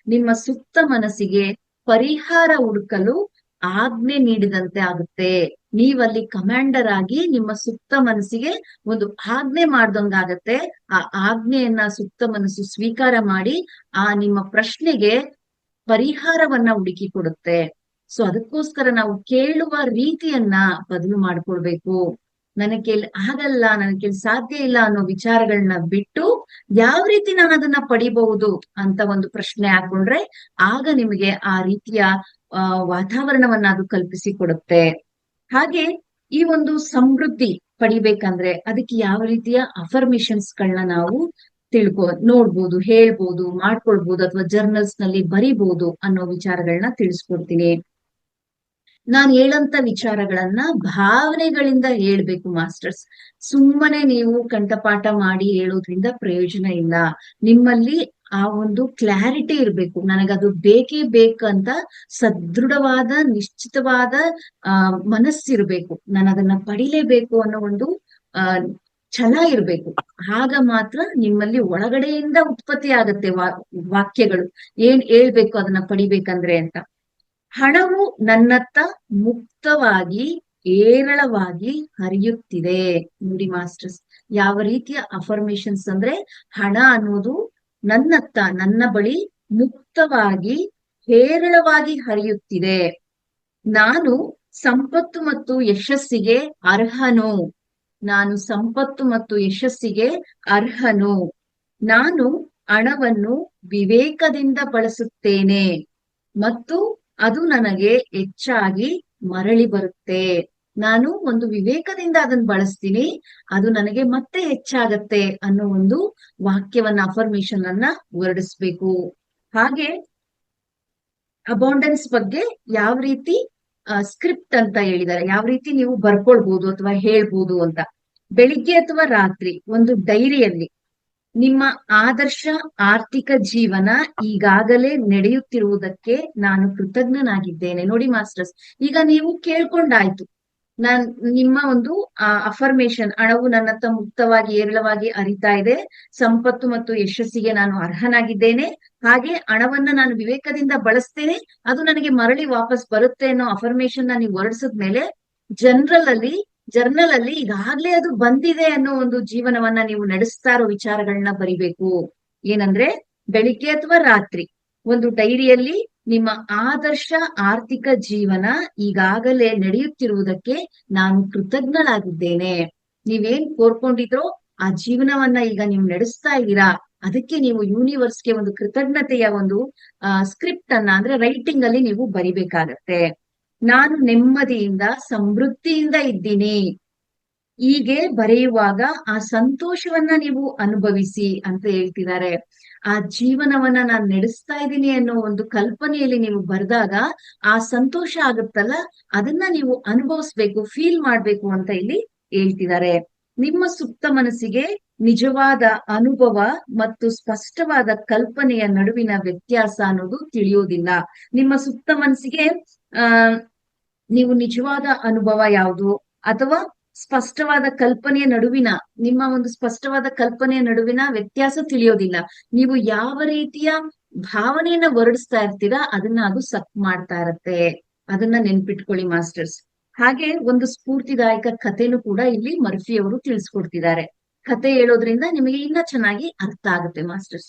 ನಿಮ್ಮ ಸುಪ್ತ ಮನಸ್ಸಿಗೆ ಪರಿಹಾರ ಹುಡುಕಲು ಆಜ್ಞೆ ನೀಡಿದಂತೆ ಆಗುತ್ತೆ. ನೀವಲ್ಲಿ ಕಮಾಂಡರ್ ಆಗಿ ನಿಮ್ಮ ಸುಪ್ತ ಮನಸ್ಸಿಗೆ ಒಂದು ಆಜ್ಞೆ ಮಾಡ್ದಂಗಾಗತ್ತೆ. ಆ ಆಜ್ಞೆಯನ್ನ ಸುಪ್ತ ಮನಸ್ಸು ಸ್ವೀಕಾರ ಮಾಡಿ ಆ ನಿಮ್ಮ ಪ್ರಶ್ನೆಗೆ ಪರಿಹಾರವನ್ನ ಹುಡುಕಿ ಕೊಡುತ್ತೆ. ಸೊ ಅದಕ್ಕೋಸ್ಕರ ನಾವು ಕೇಳುವ ರೀತಿಯನ್ನ ಬದಲು ಮಾಡ್ಕೊಳ್ಬೇಕು. ನನ್ನ ಕೈಲಿ ಆಗಲ್ಲ, ನನ್ನ ಕೈಲಿ ಸಾಧ್ಯ ಇಲ್ಲ ಅನ್ನೋ ವಿಚಾರಗಳನ್ನ ಬಿಟ್ಟು, ಯಾವ ರೀತಿ ನಾನು ಅದನ್ನ ಪಡಿಬಹುದು ಅಂತ ಒಂದು ಪ್ರಶ್ನೆ ಹಾಕೊಂಡ್ರೆ, ಆಗ ನಿಮಗೆ ಆ ರೀತಿಯ ವಾತಾವರಣವನ್ನ ಅದು ಕಲ್ಪಿಸಿ ಕೊಡುತ್ತೆ. ಹಾಗೆ ಈ ಒಂದು ಸಮೃದ್ಧಿ ಪಡಿಬೇಕಂದ್ರೆ ಅದಕ್ಕೆ ಯಾವ ರೀತಿಯ ಅಫರ್ಮೇಶನ್ಸ್ ಗಳನ್ನ ನಾವು ನೋಡ್ಬೋದು, ಹೇಳ್ಬೋದು, ಮಾಡ್ಕೊಳ್ಬೋದು, ಅಥವಾ ಜರ್ನಲ್ಸ್ ನಲ್ಲಿ ಬರಿಬಹುದು ಅನ್ನೋ ವಿಚಾರಗಳನ್ನ ತಿಳಿಸ್ಕೊಡ್ತೀನಿ. ನಾನ್ ಹೇಳಂತ ವಿಚಾರಗಳನ್ನ ಭಾವನೆಗಳಿಂದ ಹೇಳ್ಬೇಕು ಮಾಸ್ಟರ್ಸ್. ಸುಮ್ಮನೆ ನೀವು ಕಂಠಪಾಠ ಮಾಡಿ ಹೇಳೋದ್ರಿಂದ ಪ್ರಯೋಜನ ಇಲ್ಲ. ನಿಮ್ಮಲ್ಲಿ ಆ ಒಂದು ಕ್ಲಾರಿಟಿ ಇರ್ಬೇಕು. ನನಗದು ಬೇಕೇ ಬೇಕಂತ ಸದೃಢವಾದ ನಿಶ್ಚಿತವಾದ ಮನಸ್ಸಿರ್ಬೇಕು. ನಾನು ಅದನ್ನ ಪಡಿಲೇಬೇಕು ಅನ್ನೋ ಒಂದು ಛಲ ಇರ್ಬೇಕು. ಆಗ ಮಾತ್ರ ನಿಮ್ಮಲ್ಲಿ ಒಳಗಡೆಯಿಂದ ಉತ್ಪತ್ತಿ ಆಗತ್ತೆ ವಾಕ್ಯಗಳು. ಏನ್ ಹೇಳ್ಬೇಕು ಅದನ್ನ ಪಡಿಬೇಕಂದ್ರೆ ಅಂತ. ಹಣವು ನನ್ನತ್ತ ಮುಕ್ತವಾಗಿ ಏರಳವಾಗಿ ಹರಿಯುತ್ತಿದೆ. ನೋಡಿ ಮಾಸ್ಟರ್ಸ್, ಯಾವ ರೀತಿಯ ಅಫರ್ಮೇಶನ್ಸ್ ಅಂದ್ರೆ, ಹಣ ಅನ್ನೋದು ನನ್ನತ್ತ, ನನ್ನ ಬಳಿ ಮುಕ್ತವಾಗಿ ಹೇರಳವಾಗಿ ಹರಿಯುತ್ತಿದೆ. ನಾನು ಸಂಪತ್ತು ಮತ್ತು ಯಶಸ್ಸಿಗೆ ಅರ್ಹನು. ನಾನು ಸಂಪತ್ತು ಮತ್ತು ಯಶಸ್ಸಿಗೆ ಅರ್ಹನು. ನಾನು ಹಣವನ್ನು ವಿವೇಕದಿಂದ ಬಳಸುತ್ತೇನೆ ಮತ್ತು ಅದು ನನಗೆ ಹೆಚ್ಚಾಗಿ ಮರಳಿ ಬರುತ್ತೆ. ನಾನು ಒಂದು ವಿವೇಕದಿಂದ ಅದನ್ನ ಬಳಸ್ತೀನಿ, ಅದು ನನಗೆ ಮತ್ತೆ ಹೆಚ್ಚಾಗತ್ತೆ ಅನ್ನೋ ಒಂದು ವಾಕ್ಯವನ್ನ, ಅಫರ್ಮೇಶನ್ ಅನ್ನ ಹೊರಡಿಸ್ಬೇಕು. ಹಾಗೆ ಅಬಾಂಡೆನ್ಸ್ ಬಗ್ಗೆ ಯಾವ ರೀತಿ ಸ್ಕ್ರಿಪ್ಟ್ ಅಂತ ಹೇಳಿದ್ದಾರೆ, ಯಾವ ರೀತಿ ನೀವು ಬರ್ಕೊಳ್ಬಹುದು ಅಥವಾ ಹೇಳ್ಬೋದು ಅಂತ. ಬೆಳಿಗ್ಗೆ ಅಥವಾ ರಾತ್ರಿ ಒಂದು ಡೈರಿಯಲ್ಲಿ ನಿಮ್ಮ ಆದರ್ಶ ಆರ್ಥಿಕ ಜೀವನ ಈಗಾಗಲೇ ನಡೆಯುತ್ತಿರುವುದಕ್ಕೆ ನಾನು ಕೃತಜ್ಞನಾಗಿದ್ದೇನೆ. ನೋಡಿ ಮಾಸ್ಟರ್ಸ್, ಈಗ ನೀವು ಕೇಳ್ಕೊಂಡಾಯ್ತು, ನಿಮ್ಮ ಒಂದು ಅಫರ್ಮೇಶನ್, ಹಣವು ನನ್ನತ್ತ ಮುಕ್ತವಾಗಿ ಏರಳವಾಗಿ ಹರಿತಾ ಇದೆ, ಸಂಪತ್ತು ಮತ್ತು ಯಶಸ್ಸಿಗೆ ನಾನು ಅರ್ಹನಾಗಿದ್ದೇನೆ, ಹಾಗೆ ಹಣವನ್ನ ನಾನು ವಿವೇಕದಿಂದ ಬಳಸ್ತೇನೆ, ಅದು ನನಗೆ ಮರಳಿ ವಾಪಸ್ ಬರುತ್ತೆ ಅನ್ನೋ ಅಫರ್ಮೇಶನ್ ನೀವು ಹೊರಡಿಸಿದ್ಮೇಲೆ, ಜರ್ನಲ್ ಅಲ್ಲಿ ಈಗಾಗ್ಲೇ ಅದು ಬಂದಿದೆ ಅನ್ನೋ ಒಂದು ಜೀವನವನ್ನ ನೀವು ನಡೆಸ್ತಾ ಇರೋ ವಿಚಾರಗಳನ್ನ ಬರಿಬೇಕು. ಏನಂದ್ರೆ, ಬೆಳಿಗ್ಗೆ ಅಥವಾ ರಾತ್ರಿ ಒಂದು ಡೈರಿಯಲ್ಲಿ ನಿಮ್ಮ ಆದರ್ಶ ಆರ್ಥಿಕ ಜೀವನ ಈಗಾಗಲೇ ನಡೆಯುತ್ತಿರುವುದಕ್ಕೆ ನಾನು ಕೃತಜ್ಞಳಾಗಿದ್ದೇನೆ. ನೀವೇನ್ ಕೋರ್ಕೊಂಡಿದ್ರೋ ಆ ಜೀವನವನ್ನ ಈಗ ನೀವು ನಡೆಸ್ತಾ ಇದ್ದೀರಾ, ಅದಕ್ಕೆ ನೀವು ಯೂನಿವರ್ಸ್ಗೆ ಒಂದು ಕೃತಜ್ಞತೆಯ ಒಂದು ಸ್ಕ್ರಿಪ್ಟ್ ಅನ್ನ, ಅಂದ್ರೆ ರೈಟಿಂಗ್ ಅಲ್ಲಿ ನೀವು ಬರಿಬೇಕಾಗತ್ತೆ. ನಾನು ನೆಮ್ಮದಿಯಿಂದ ಸಮೃದ್ಧಿಯಿಂದ ಇದ್ದೀನಿ. ಹೀಗೆ ಬರೆಯುವಾಗ ಆ ಸಂತೋಷವನ್ನ ನೀವು ಅನುಭವಿಸಿ ಅಂತ ಹೇಳ್ತಿದ್ದಾರೆ. ಆ ಜೀವನವನ್ನ ನಾನು ನಡೆಸ್ತಾ ಇದ್ದೀನಿ ಅನ್ನೋ ಒಂದು ಕಲ್ಪನೆಯಲ್ಲಿ ನೀವು ಬರೆದಾಗ ಆ ಸಂತೋಷ ಆಗುತ್ತಲ್ಲ, ಅದನ್ನ ನೀವು ಅನುಭವಿಸ್ಬೇಕು, ಫೀಲ್ ಮಾಡ್ಬೇಕು ಅಂತ ಇಲ್ಲಿ ಹೇಳ್ತಿದ್ದಾರೆ. ನಿಮ್ಮ ಸುಪ್ತ ಮನಸ್ಸಿಗೆ ನಿಜವಾದ ಅನುಭವ ಮತ್ತು ಸ್ಪಷ್ಟವಾದ ಕಲ್ಪನೆಯ ನಡುವಿನ ವ್ಯತ್ಯಾಸ ಅನ್ನೋದು ತಿಳಿಯೋದಿಲ್ಲ. ನಿಮ್ಮ ಸುಪ್ತ ಮನಸ್ಸಿಗೆ ನೀವು ನಿಜವಾದ ಅನುಭವ ಯಾವುದು ಅಥವಾ ಸ್ಪಷ್ಟವಾದ ಕಲ್ಪನೆಯ ನಡುವಿನ, ನಿಮ್ಮ ಒಂದು ಸ್ಪಷ್ಟವಾದ ಕಲ್ಪನೆಯ ನಡುವಿನ ವ್ಯತ್ಯಾಸ ತಿಳಿಯೋದಿಲ್ಲ. ನೀವು ಯಾವ ರೀತಿಯ ಭಾವನೆಯನ್ನ ಹೊರಡಿಸ್ತಾ ಇರ್ತೀರಾ ಅದನ್ನ ಅದು ಸಕ್ ಮಾಡ್ತಾ ಇರತ್ತೆ. ಅದನ್ನ ನೆನ್ಪಿಟ್ಕೊಳ್ಳಿ ಮಾಸ್ಟರ್ಸ್. ಹಾಗೆ ಒಂದು ಸ್ಫೂರ್ತಿದಾಯಕ ಕಥೆನೂ ಕೂಡ ಇಲ್ಲಿ ಮರ್ಫಿ ಅವರು ತಿಳಿಸ್ಕೊಡ್ತಿದ್ದಾರೆ. ಕತೆ ಹೇಳೋದ್ರಿಂದ ನಿಮಗೆ ಇನ್ನ ಚೆನ್ನಾಗಿ ಅರ್ಥ ಆಗುತ್ತೆ ಮಾಸ್ಟರ್ಸ್.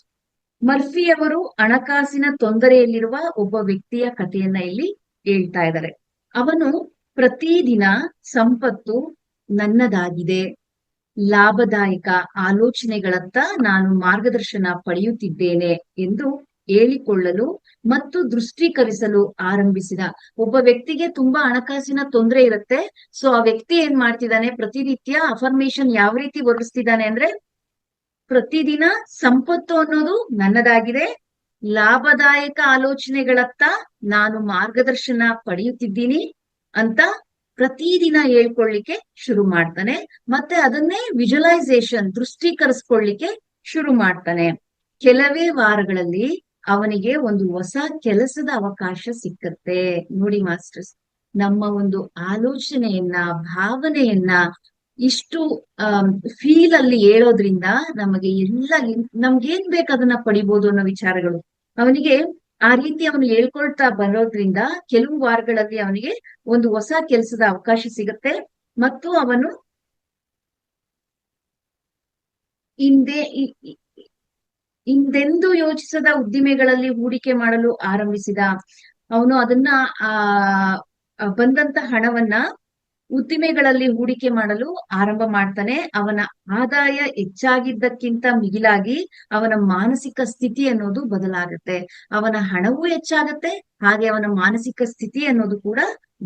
ಮರ್ಫಿ ಅವರು ಹಣಕಾಸಿನ ತೊಂದರೆಯಲ್ಲಿರುವ ಒಬ್ಬ ವ್ಯಕ್ತಿಯ ಕಥೆಯನ್ನ ಇಲ್ಲಿ ಹೇಳ್ತಾ ಇದ್ದಾರೆ. ಅವನು ಪ್ರತಿದಿನ ಸಂಪತ್ತು ನನ್ನದಾಗಿದೆ, ಲಾಭದಾಯಕ ಆಲೋಚನೆಗಳತ್ತ ನಾನು ಮಾರ್ಗದರ್ಶನ ಪಡೆಯುತ್ತಿದ್ದೇನೆ ಎಂದು ಹೇಳಿಕೊಳ್ಳಲು ಮತ್ತು ದೃಷ್ಟೀಕರಿಸಲು ಆರಂಭಿಸಿದ. ಒಬ್ಬ ವ್ಯಕ್ತಿಗೆ ತುಂಬಾ ಹಣಕಾಸಿನ ತೊಂದರೆ ಇರುತ್ತೆ. ಸೊ ಆ ವ್ಯಕ್ತಿ ಏನ್ ಮಾಡ್ತಿದ್ದಾನೆ, ಪ್ರತಿನಿತ್ಯ ಅಫರ್ಮೇಶನ್ ಯಾವ ರೀತಿ ಹೊರಡಿಸ್ತಿದ್ದಾನೆ ಅಂದ್ರೆ, ಪ್ರತಿದಿನ ಸಂಪತ್ತು ಅನ್ನೋದು ನನ್ನದಾಗಿದೆ, ಲಾಭದಾಯಕ ಆಲೋಚನೆಗಳತ್ತ ನಾನು ಮಾರ್ಗದರ್ಶನ ಪಡೆಯುತ್ತಿದ್ದೀನಿ ಅಂತ ಪ್ರತಿದಿನ ಹೇಳ್ಕೊಳ್ಳಿಕ್ಕೆ ಶುರು ಮಾಡ್ತಾನೆ. ಮತ್ತೆ ಅದನ್ನೇ ವಿಜುವಲೈಸೇಷನ್, ದೃಷ್ಟೀಕರಿಸ್ಕೊಳ್ಳಿಕ್ಕೆ ಶುರು ಮಾಡ್ತಾನೆ. ಕೆಲವೇ ವಾರಗಳಲ್ಲಿ ಅವನಿಗೆ ಒಂದು ಹೊಸ ಕೆಲಸದ ಅವಕಾಶ ಸಿಕ್ಕತ್ತೆ. ನೋಡಿ ಮಾಸ್ಟರ್ಸ್, ನಮ್ಮ ಒಂದು ಆಲೋಚನೆಯನ್ನ, ಭಾವನೆಯನ್ನ ಇಷ್ಟು ಫೀಲ್ ಅಲ್ಲಿ ಹೇಳೋದ್ರಿಂದ ನಮಗೆ ಎಲ್ಲ, ನಮ್ಗೇನ್ ಬೇಕು ಅದನ್ನ ಪಡಿಬೋದು ಅನ್ನೋ ವಿಚಾರಗಳು ಅವನಿಗೆ ಆ ರೀತಿ ಅವನು ಹೇಳ್ಕೊಳ್ತಾ ಬರೋದ್ರಿಂದ ಕೆಲವು ವಾರಗಳಲ್ಲಿ ಅವನಿಗೆ ಒಂದು ಹೊಸ ಕೆಲಸದ ಅವಕಾಶ ಸಿಗುತ್ತೆ ಮತ್ತು ಅವನು ಹಿಂದೆಂದೂ ಯೋಚಿಸದ ಉದ್ದಿಮೆಗಳಲ್ಲಿ ಹೂಡಿಕೆ ಮಾಡಲು ಆರಂಭಿಸಿದ. ಅವನು ಅದನ್ನ ಬಂದಂತ ಹಣವನ್ನ ಉದ್ದಿಮೆಗಳಲ್ಲಿ ಹೂಡಿಕೆ ಮಾಡಲು ಆರಂಭ ಮಾಡ್ತಾನೆ. ಅವನ ಆದಾಯ ಹೆಚ್ಚಾಗಿದ್ದಕ್ಕಿಂತ ಮಿಗಿಲಾಗಿ ಅವನ ಮಾನಸಿಕ ಸ್ಥಿತಿ ಅನ್ನೋದು ಬದಲಾಗುತ್ತೆ. ಅವನ ಹಣವೂ ಹೆಚ್ಚಾಗತ್ತೆ, ಹಾಗೆ ಅವನ ಮಾನಸಿಕ ಸ್ಥಿತಿ ಅನ್ನೋದು ಕೂಡ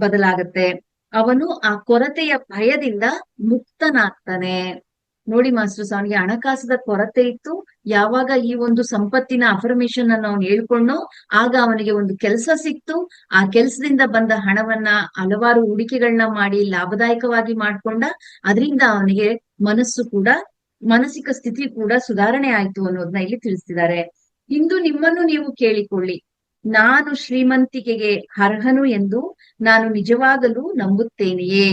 ಬದಲಾಗತ್ತೆ. ಅವನು ಆ ಕೊರತೆಯ ಭಯದಿಂದ ಮುಕ್ತನಾಗ್ತಾನೆ. ನೋಡಿ ಮಾಸ್ಟರ್ಸ್, ಅವನಿಗೆ ಹಣಕಾಸದ ಕೊರತೆ ಇತ್ತು. ಯಾವಾಗ ಈ ಒಂದು ಸಂಪತ್ತಿನ ಅಫರ್ಮೇಶನ್ ಅನ್ನು ಅವನು ಹೇಳ್ಕೊಂಡು, ಆಗ ಅವನಿಗೆ ಒಂದು ಕೆಲಸ ಸಿಕ್ತು. ಆ ಕೆಲಸದಿಂದ ಬಂದ ಹಣವನ್ನ ಹಲವಾರು ಹೂಡಿಕೆಗಳನ್ನ ಮಾಡಿ ಲಾಭದಾಯಕವಾಗಿ ಮಾಡ್ಕೊಂಡ. ಅದರಿಂದ ಅವನಿಗೆ ಮನಸ್ಸು ಕೂಡ, ಮಾನಸಿಕ ಸ್ಥಿತಿ ಕೂಡ ಸುಧಾರಣೆ ಆಯ್ತು ಅನ್ನೋದನ್ನ ಇಲ್ಲಿ ತಿಳಿಸ್ತಿದ್ದಾರೆ. ಇಂದು ನಿಮ್ಮನ್ನು ನೀವು ಕೇಳಿಕೊಳ್ಳಿ, ನಾನು ಶ್ರೀಮಂತಿಕೆಗೆ ಅರ್ಹನು ಎಂದು ನಾನು ನಿಜವಾಗಲೂ ನಂಬುತ್ತೇನೆಯೇ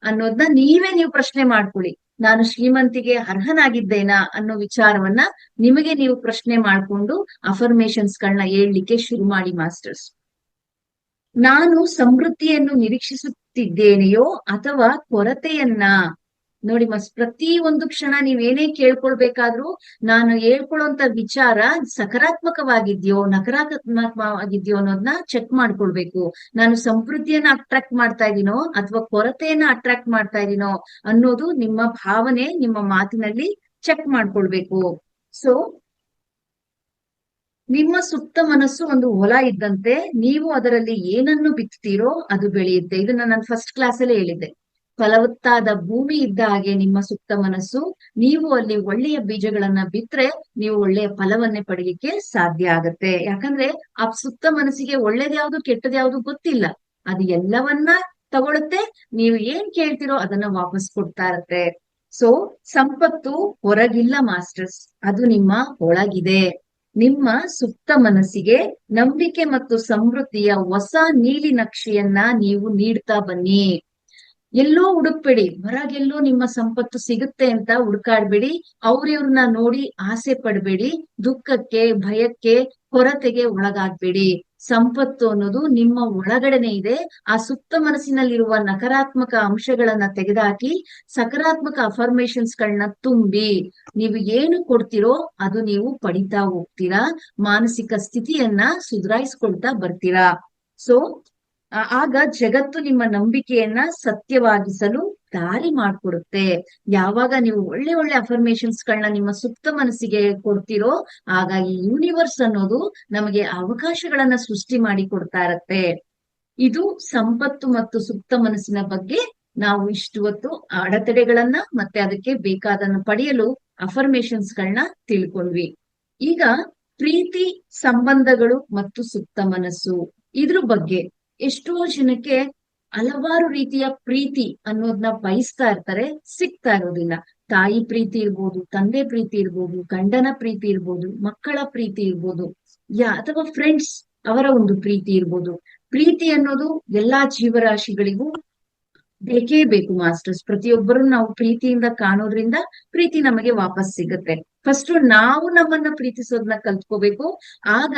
ಅನ್ನೋದನ್ನ ನೀವು ಪ್ರಶ್ನೆ ಮಾಡ್ಕೊಳ್ಳಿ. ನಾನು ಶ್ರೀಮಂತಿಗೆ ಅರ್ಹನಾಗಿದ್ದೇನಾ ಅನ್ನೋ ವಿಚಾರವನ್ನ ನಿಮಗೆ ನೀವು ಪ್ರಶ್ನೆ ಮಾಡ್ಕೊಂಡು ಅಫರ್ಮೇಶನ್ಸ್ ಗಳನ್ನ ಹೇಳ್ಲಿಕ್ಕೆ ಶುರು ಮಾಡಿ ಮಾಸ್ಟರ್ಸ್. ನಾನು ಸಮೃದ್ಧಿಯನ್ನು ನಿರೀಕ್ಷಿಸುತ್ತಿದ್ದೇನೆಯೋ ಅಥವಾ ಕೊರತೆಯನ್ನ? ನೋಡಿ ಪ್ರತಿ ಒಂದು ಕ್ಷಣ ನೀವೇನೇ ಕೇಳ್ಕೊಳ್ಬೇಕಾದ್ರೂ ನಾನು ಹೇಳ್ಕೊಳ್ಳುವಂತ ವಿಚಾರ ಸಕಾರಾತ್ಮಕವಾಗಿದ್ಯೋ ನಕಾರಾತ್ಮಕವಾಗಿದ್ಯೋ ಅನ್ನೋದನ್ನ ಚೆಕ್ ಮಾಡ್ಕೊಳ್ಬೇಕು. ನಾನು ಸಮೃದ್ಧಿಯನ್ನ ಅಟ್ರಾಕ್ಟ್ ಮಾಡ್ತಾ ಇದೀನೋ ಅಥವಾ ಕೊರತೆಯನ್ನ ಅಟ್ರಾಕ್ಟ್ ಮಾಡ್ತಾ ಇದೀನೋ ಅನ್ನೋದು ನಿಮ್ಮ ಭಾವನೆ, ನಿಮ್ಮ ಮಾತಿನಲ್ಲಿ ಚೆಕ್ ಮಾಡ್ಕೊಳ್ಬೇಕು. ಸೊ ನಿಮ್ಮ ಸುಪ್ತ ಮನಸ್ಸು ಒಂದು ಹೊಲ ಇದ್ದಂತೆ, ನೀವು ಅದರಲ್ಲಿ ಏನನ್ನು ಬಿತ್ತುತ್ತೀರೋ ಅದು ಬೆಳೆಯುತ್ತೆ. ಇದನ್ನ ನಾನು ಫಸ್ಟ್ ಕ್ಲಾಸ್ ಅಲ್ಲೇ ಹೇಳಿದ್ದೆ. ಫಲವತ್ತಾದ ಭೂಮಿ ಇದ್ದ ಹಾಗೆ ನಿಮ್ಮ ಸುಪ್ತ ಮನಸ್ಸು. ನೀವು ಅಲ್ಲಿ ಒಳ್ಳೆಯ ಬೀಜಗಳನ್ನ ಬಿತ್ರೆ ನೀವು ಒಳ್ಳೆಯ ಫಲವನ್ನೇ ಪಡೀಲಿಕ್ಕೆ ಸಾಧ್ಯ ಆಗತ್ತೆ. ಯಾಕಂದ್ರೆ ಆ ಸುಪ್ತ ಮನಸ್ಸಿಗೆ ಒಳ್ಳೇದ್ಯಾವ್ದು ಕೆಟ್ಟದ್ಯಾವ್ದು ಗೊತ್ತಿಲ್ಲ. ಅದು ಎಲ್ಲವನ್ನ ತಗೊಳುತ್ತೆ. ನೀವು ಏನ್ ಕೇಳ್ತಿರೋ ಅದನ್ನ ವಾಪಸ್ ಕೊಡ್ತಾ ಇರತ್ತೆ. ಸೊ ಸಂಪತ್ತು ಹೊರಗಿಲ್ಲ ಮಾಸ್ಟರ್ಸ್, ಅದು ನಿಮ್ಮ ಒಳಗಿದೆ. ನಿಮ್ಮ ಸುಪ್ತ ಮನಸ್ಸಿಗೆ ನಂಬಿಕೆ ಮತ್ತು ಸಮೃದ್ಧಿಯ ಹೊಸ ನೀಲಿ ನಕ್ಷೆಯನ್ನ ನೀವು ನೀಡ್ತಾ ಬನ್ನಿ. ಎಲ್ಲೋ ಹುಡುಕ್ಬೇಡಿ, ಹೊರಗೆಲ್ಲೋ ನಿಮ್ಮ ಸಂಪತ್ತು ಸಿಗುತ್ತೆ ಅಂತ ಹುಡುಕಾಡ್ಬೇಡಿ. ಅವ್ರಿವ್ರನ್ನ ನೋಡಿ ಆಸೆ ಪಡ್ಬೇಡಿ. ದುಃಖಕ್ಕೆ, ಭಯಕ್ಕೆ, ಕೊರತೆಗೆ ಒಳಗಾಗ್ಬೇಡಿ. ಸಂಪತ್ತು ಅನ್ನೋದು ನಿಮ್ಮ ಒಳಗಡೆನೆ ಇದೆ. ಆ ಸುಪ್ತ ಮನಸ್ಸಿನಲ್ಲಿರುವ ನಕಾರಾತ್ಮಕ ಅಂಶಗಳನ್ನ ತೆಗೆದುಹಾಕಿ ಸಕಾರಾತ್ಮಕ ಅಫರ್ಮೇಶನ್ಸ್ ಗಳನ್ನ ತುಂಬಿ ನೀವು ಏನು ಕೊಡ್ತಿರೋ ಅದು ನೀವು ಪಡಿತಾ ಹೋಗ್ತೀರಾ. ಮಾನಸಿಕ ಸ್ಥಿತಿಯನ್ನ ಸುಧಾರಿಸ್ಕೊಳ್ತಾ ಬರ್ತೀರಾ. ಸೊ ಆಗ ಜಗತ್ತು ನಿಮ್ಮ ನಂಬಿಕೆಯನ್ನ ಸತ್ಯವಾಗಿಸಲು ದಾರಿ ಮಾಡ್ಕೊಡುತ್ತೆ. ಯಾವಾಗ ನೀವು ಒಳ್ಳೆ ಒಳ್ಳೆ ಅಫರ್ಮೇಶನ್ಸ್ ಗಳನ್ನ ನಿಮ್ಮ ಸುಪ್ತ ಮನಸ್ಸಿಗೆ ಕೊಡ್ತಿರೋ ಆಗ ಈ ಯೂನಿವರ್ಸ್ ಅನ್ನೋದು ನಮಗೆ ಅವಕಾಶಗಳನ್ನ ಸೃಷ್ಟಿ ಮಾಡಿ ಕೊಡ್ತಾ ಇರತ್ತೆ. ಇದು ಸಂಪತ್ತು ಮತ್ತು ಸುಪ್ತ ಮನಸ್ಸಿನ ಬಗ್ಗೆ ನಾವು ಇಷ್ಟು ಹೊತ್ತು ಅಡೆತಡೆಗಳನ್ನ ಮತ್ತೆ ಅದಕ್ಕೆ ಬೇಕಾದನ್ನು ಪಡೆಯಲು ಅಫರ್ಮೇಶನ್ಸ್ ಗಳನ್ನ ತಿಳ್ಕೊಂಡ್ವಿ. ಈಗ ಪ್ರೀತಿ, ಸಂಬಂಧಗಳು ಮತ್ತು ಸುಪ್ತ ಮನಸ್ಸು, ಇದ್ರ ಬಗ್ಗೆ ಎಷ್ಟೋ ಜನಕ್ಕೆ ಹಲವಾರು ರೀತಿಯ ಪ್ರೀತಿ ಅನ್ನೋದನ್ನ ಬಯಸ್ತಾ ಇರ್ತಾರೆ, ಸಿಗ್ತಾ ಇರೋದಿಲ್ಲ. ತಾಯಿ ಪ್ರೀತಿ ಇರ್ಬೋದು, ತಂದೆ ಪ್ರೀತಿ ಇರ್ಬೋದು, ಗಂಡನ ಪ್ರೀತಿ ಇರ್ಬೋದು, ಮಕ್ಕಳ ಪ್ರೀತಿ ಇರ್ಬೋದು, ಅಥವಾ ಫ್ರೆಂಡ್ಸ್ ಅವರ ಒಂದು ಪ್ರೀತಿ ಇರ್ಬೋದು. ಪ್ರೀತಿ ಅನ್ನೋದು ಎಲ್ಲಾ ಜೀವರಾಶಿಗಳಿಗೂ ಬೇಕೇ ಬೇಕು ಮಾಸ್ಟರ್ಸ್. ಪ್ರತಿಯೊಬ್ಬರು ನಾವು ಪ್ರೀತಿಯಿಂದ ಕಾಣೋದ್ರಿಂದ ಪ್ರೀತಿ ನಮಗೆ ವಾಪಸ್ ಸಿಗುತ್ತೆ. ಫಸ್ಟ್ ನಾವು ನಮ್ಮನ್ನ ಪ್ರೀತಿಸೋದನ್ನ ಕಲ್ತ್ಕೋಬೇಕು. ಆಗ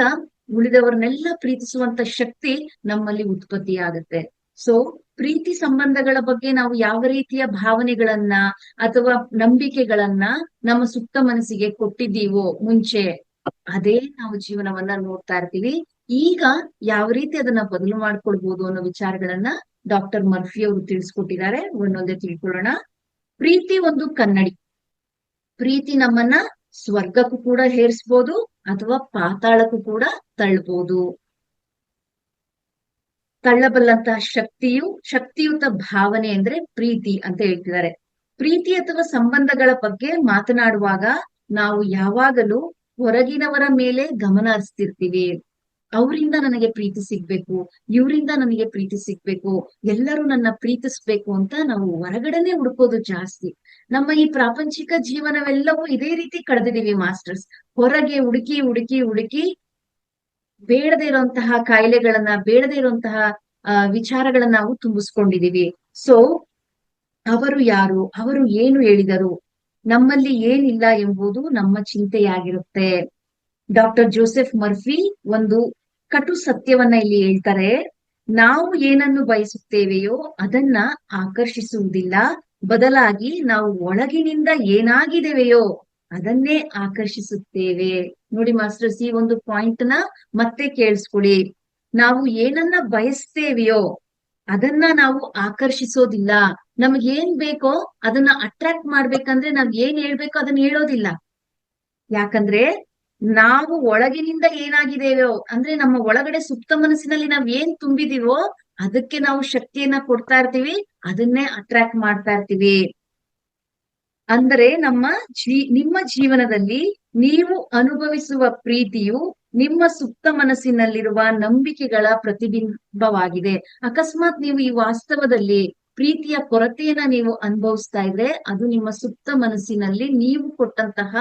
ಉಳಿದವರನ್ನೆಲ್ಲ ಪ್ರೀತಿಸುವಂತ ಶಕ್ತಿ ನಮ್ಮಲ್ಲಿ ಉತ್ಪತ್ತಿ ಆಗುತ್ತೆ. ಸೊ ಪ್ರೀತಿ ಸಂಬಂಧಗಳ ಬಗ್ಗೆ ನಾವು ಯಾವ ರೀತಿಯ ಭಾವನೆಗಳನ್ನ ಅಥವಾ ನಂಬಿಕೆಗಳನ್ನ ನಮ್ಮ ಸುಪ್ತ ಮನಸ್ಸಿಗೆ ಕೊಟ್ಟಿದ್ದೀವೋ ಮುಂಚೆ, ಅದೇ ನಾವು ಜೀವನವನ್ನ ನೋಡ್ತಾ ಇರ್ತೀವಿ. ಈಗ ಯಾವ ರೀತಿ ಅದನ್ನ ಬದಲು ಮಾಡ್ಕೊಳ್ಬಹುದು ಅನ್ನೋ ವಿಚಾರಗಳನ್ನ ಡಾಕ್ಟರ್ ಮರ್ಫಿ ಅವರು ತಿಳಿಸ್ಕೊಟ್ಟಿದ್ದಾರೆ. ಒಂದೊಂದೇ ತಿಳ್ಕೊಳ್ಳೋಣ. ಪ್ರೀತಿ ಒಂದು ಕನ್ನಡಿ. ಪ್ರೀತಿ ನಮ್ಮನ್ನ ಸ್ವರ್ಗಕ್ಕೂ ಕೂಡ ಹೇರಿಸ್ಬೋದು ಅಥವಾ ಪಾತಾಳಕ್ಕೂ ಕೂಡ ತಳ್ಬೋದು. ತಳ್ಳಬಲ್ಲಂತಹ ಶಕ್ತಿಯುತ ಭಾವನೆ ಅಂದ್ರೆ ಪ್ರೀತಿ ಅಂತ ಹೇಳ್ತಿದ್ದಾರೆ. ಪ್ರೀತಿ ಅಥವಾ ಸಂಬಂಧಗಳ ಬಗ್ಗೆ ಮಾತನಾಡುವಾಗ ನಾವು ಯಾವಾಗಲೂ ಹೊರಗಿನವರ ಮೇಲೆ ಗಮನ ಹರಿಸ್ತಿರ್ತೀವಿ. ಅವರಿಂದ ನನಗೆ ಪ್ರೀತಿ ಸಿಗ್ಬೇಕು, ಇವರಿಂದ ನನಗೆ ಪ್ರೀತಿ ಸಿಗ್ಬೇಕು, ಎಲ್ಲರೂ ನನ್ನ ಪ್ರೀತಿಸ್ಬೇಕು ಅಂತ ನಾವು ಹೊರಗಡೆನೆ ಹುಡುಕೋದು ಜಾಸ್ತಿ. ನಮ್ಮ ಈ ಪ್ರಾಪಂಚಿಕ ಜೀವನವೆಲ್ಲವೂ ಇದೇ ರೀತಿ ಕಳೆದಿದೀವಿ ಮಾಸ್ಟರ್ಸ್. ಹೊರಗೆ ಹುಡುಕಿ ಹುಡುಕಿ ಹುಡುಕಿ ಬೇಡದೇ ಇರುವಂತಹ ಕಾಯಿಲೆಗಳನ್ನ, ಬೇಡದೇ ಇರುವಂತಹ ವಿಚಾರಗಳನ್ನ ನಾವು ತುಂಬಿಸ್ಕೊಂಡಿದೀವಿ. ಸೊ ಅವರು ಯಾರು, ಅವರು ಏನು ಹೇಳಿದರು, ನಮ್ಮಲ್ಲಿ ಏನಿಲ್ಲ ಎಂಬುದು ನಮ್ಮ ಚಿಂತೆಯಾಗಿರುತ್ತೆ. ಡಾಕ್ಟರ್ ಜೋಸೆಫ್ ಮರ್ಫಿ ಒಂದು ಕಟು ಸತ್ಯವನ್ನ ಇಲ್ಲಿ ಹೇಳ್ತಾರೆ. ನಾವು ಏನನ್ನು ಬಯಸುತ್ತೇವೆಯೋ ಅದನ್ನ ಆಕರ್ಷಿಸುವುದಿಲ್ಲ, ಬದಲಾಗಿ ನಾವು ಒಳಗಿನಿಂದ ಏನಾಗಿದ್ದೇವೆಯೋ ಅದನ್ನೇ ಆಕರ್ಷಿಸುತ್ತೇವೆ. ನೋಡಿ ಮಾಸ್ಟರ್ಸ್, ಈ ಒಂದು ಪಾಯಿಂಟ್ ನ ಮತ್ತೆ ಕೇಳಿಸ್ಕೊಳ್ಳಿ. ನಾವು ಏನನ್ನ ಬಯಸ್ತೇವೆಯೋ ಅದನ್ನ ನಾವು ಆಕರ್ಷಿಸೋದಿಲ್ಲ. ನಮ್ಗೇನ್ ಬೇಕೋ ಅದನ್ನ ಅಟ್ರಾಕ್ಟ್ ಮಾಡ್ಬೇಕಂದ್ರೆ ನಾವ್ ಏನ್ ಹೇಳ್ಬೇಕೋ ಅದನ್ನ ಹೇಳೋದಿಲ್ಲ. ಯಾಕಂದ್ರೆ ನಾವು ಒಳಗಿನಿಂದ ಏನಾಗಿದ್ದೇವೋ ಅಂದ್ರೆ ನಮ್ಮ ಒಳಗಡೆ ಸುಪ್ತ ಮನಸ್ಸಿನಲ್ಲಿ ನಾವ್ ಏನ್ ತುಂಬಿದೀವೋ ಅದಕ್ಕೆ ನಾವು ಶಕ್ತಿಯನ್ನ ಕೊಡ್ತಾ ಇರ್ತೀವಿ, ಅದನ್ನೇ ಅಟ್ರಾಕ್ಟ್ ಮಾಡ್ತಾ ಇರ್ತೀವಿ. ಅಂದರೆ ನಿಮ್ಮ ಜೀವನದಲ್ಲಿ ನೀವು ಅನುಭವಿಸುವ ಪ್ರೀತಿಯು ನಿಮ್ಮ ಸುಪ್ತ ಮನಸ್ಸಿನಲ್ಲಿರುವ ನಂಬಿಕೆಗಳ ಪ್ರತಿಬಿಂಬವಾಗಿದೆ. ಅಕಸ್ಮಾತ್ ನೀವು ಈ ವಾಸ್ತವದಲ್ಲಿ ಪ್ರೀತಿಯ ಕೊರತೆಯನ್ನ ನೀವು ಅನುಭವಿಸ್ತಾ ಇದ್ರೆ ಅದು ನಿಮ್ಮ ಸುಪ್ತ ಮನಸ್ಸಿನಲ್ಲಿ ನೀವು ಕೊಟ್ಟಂತಹ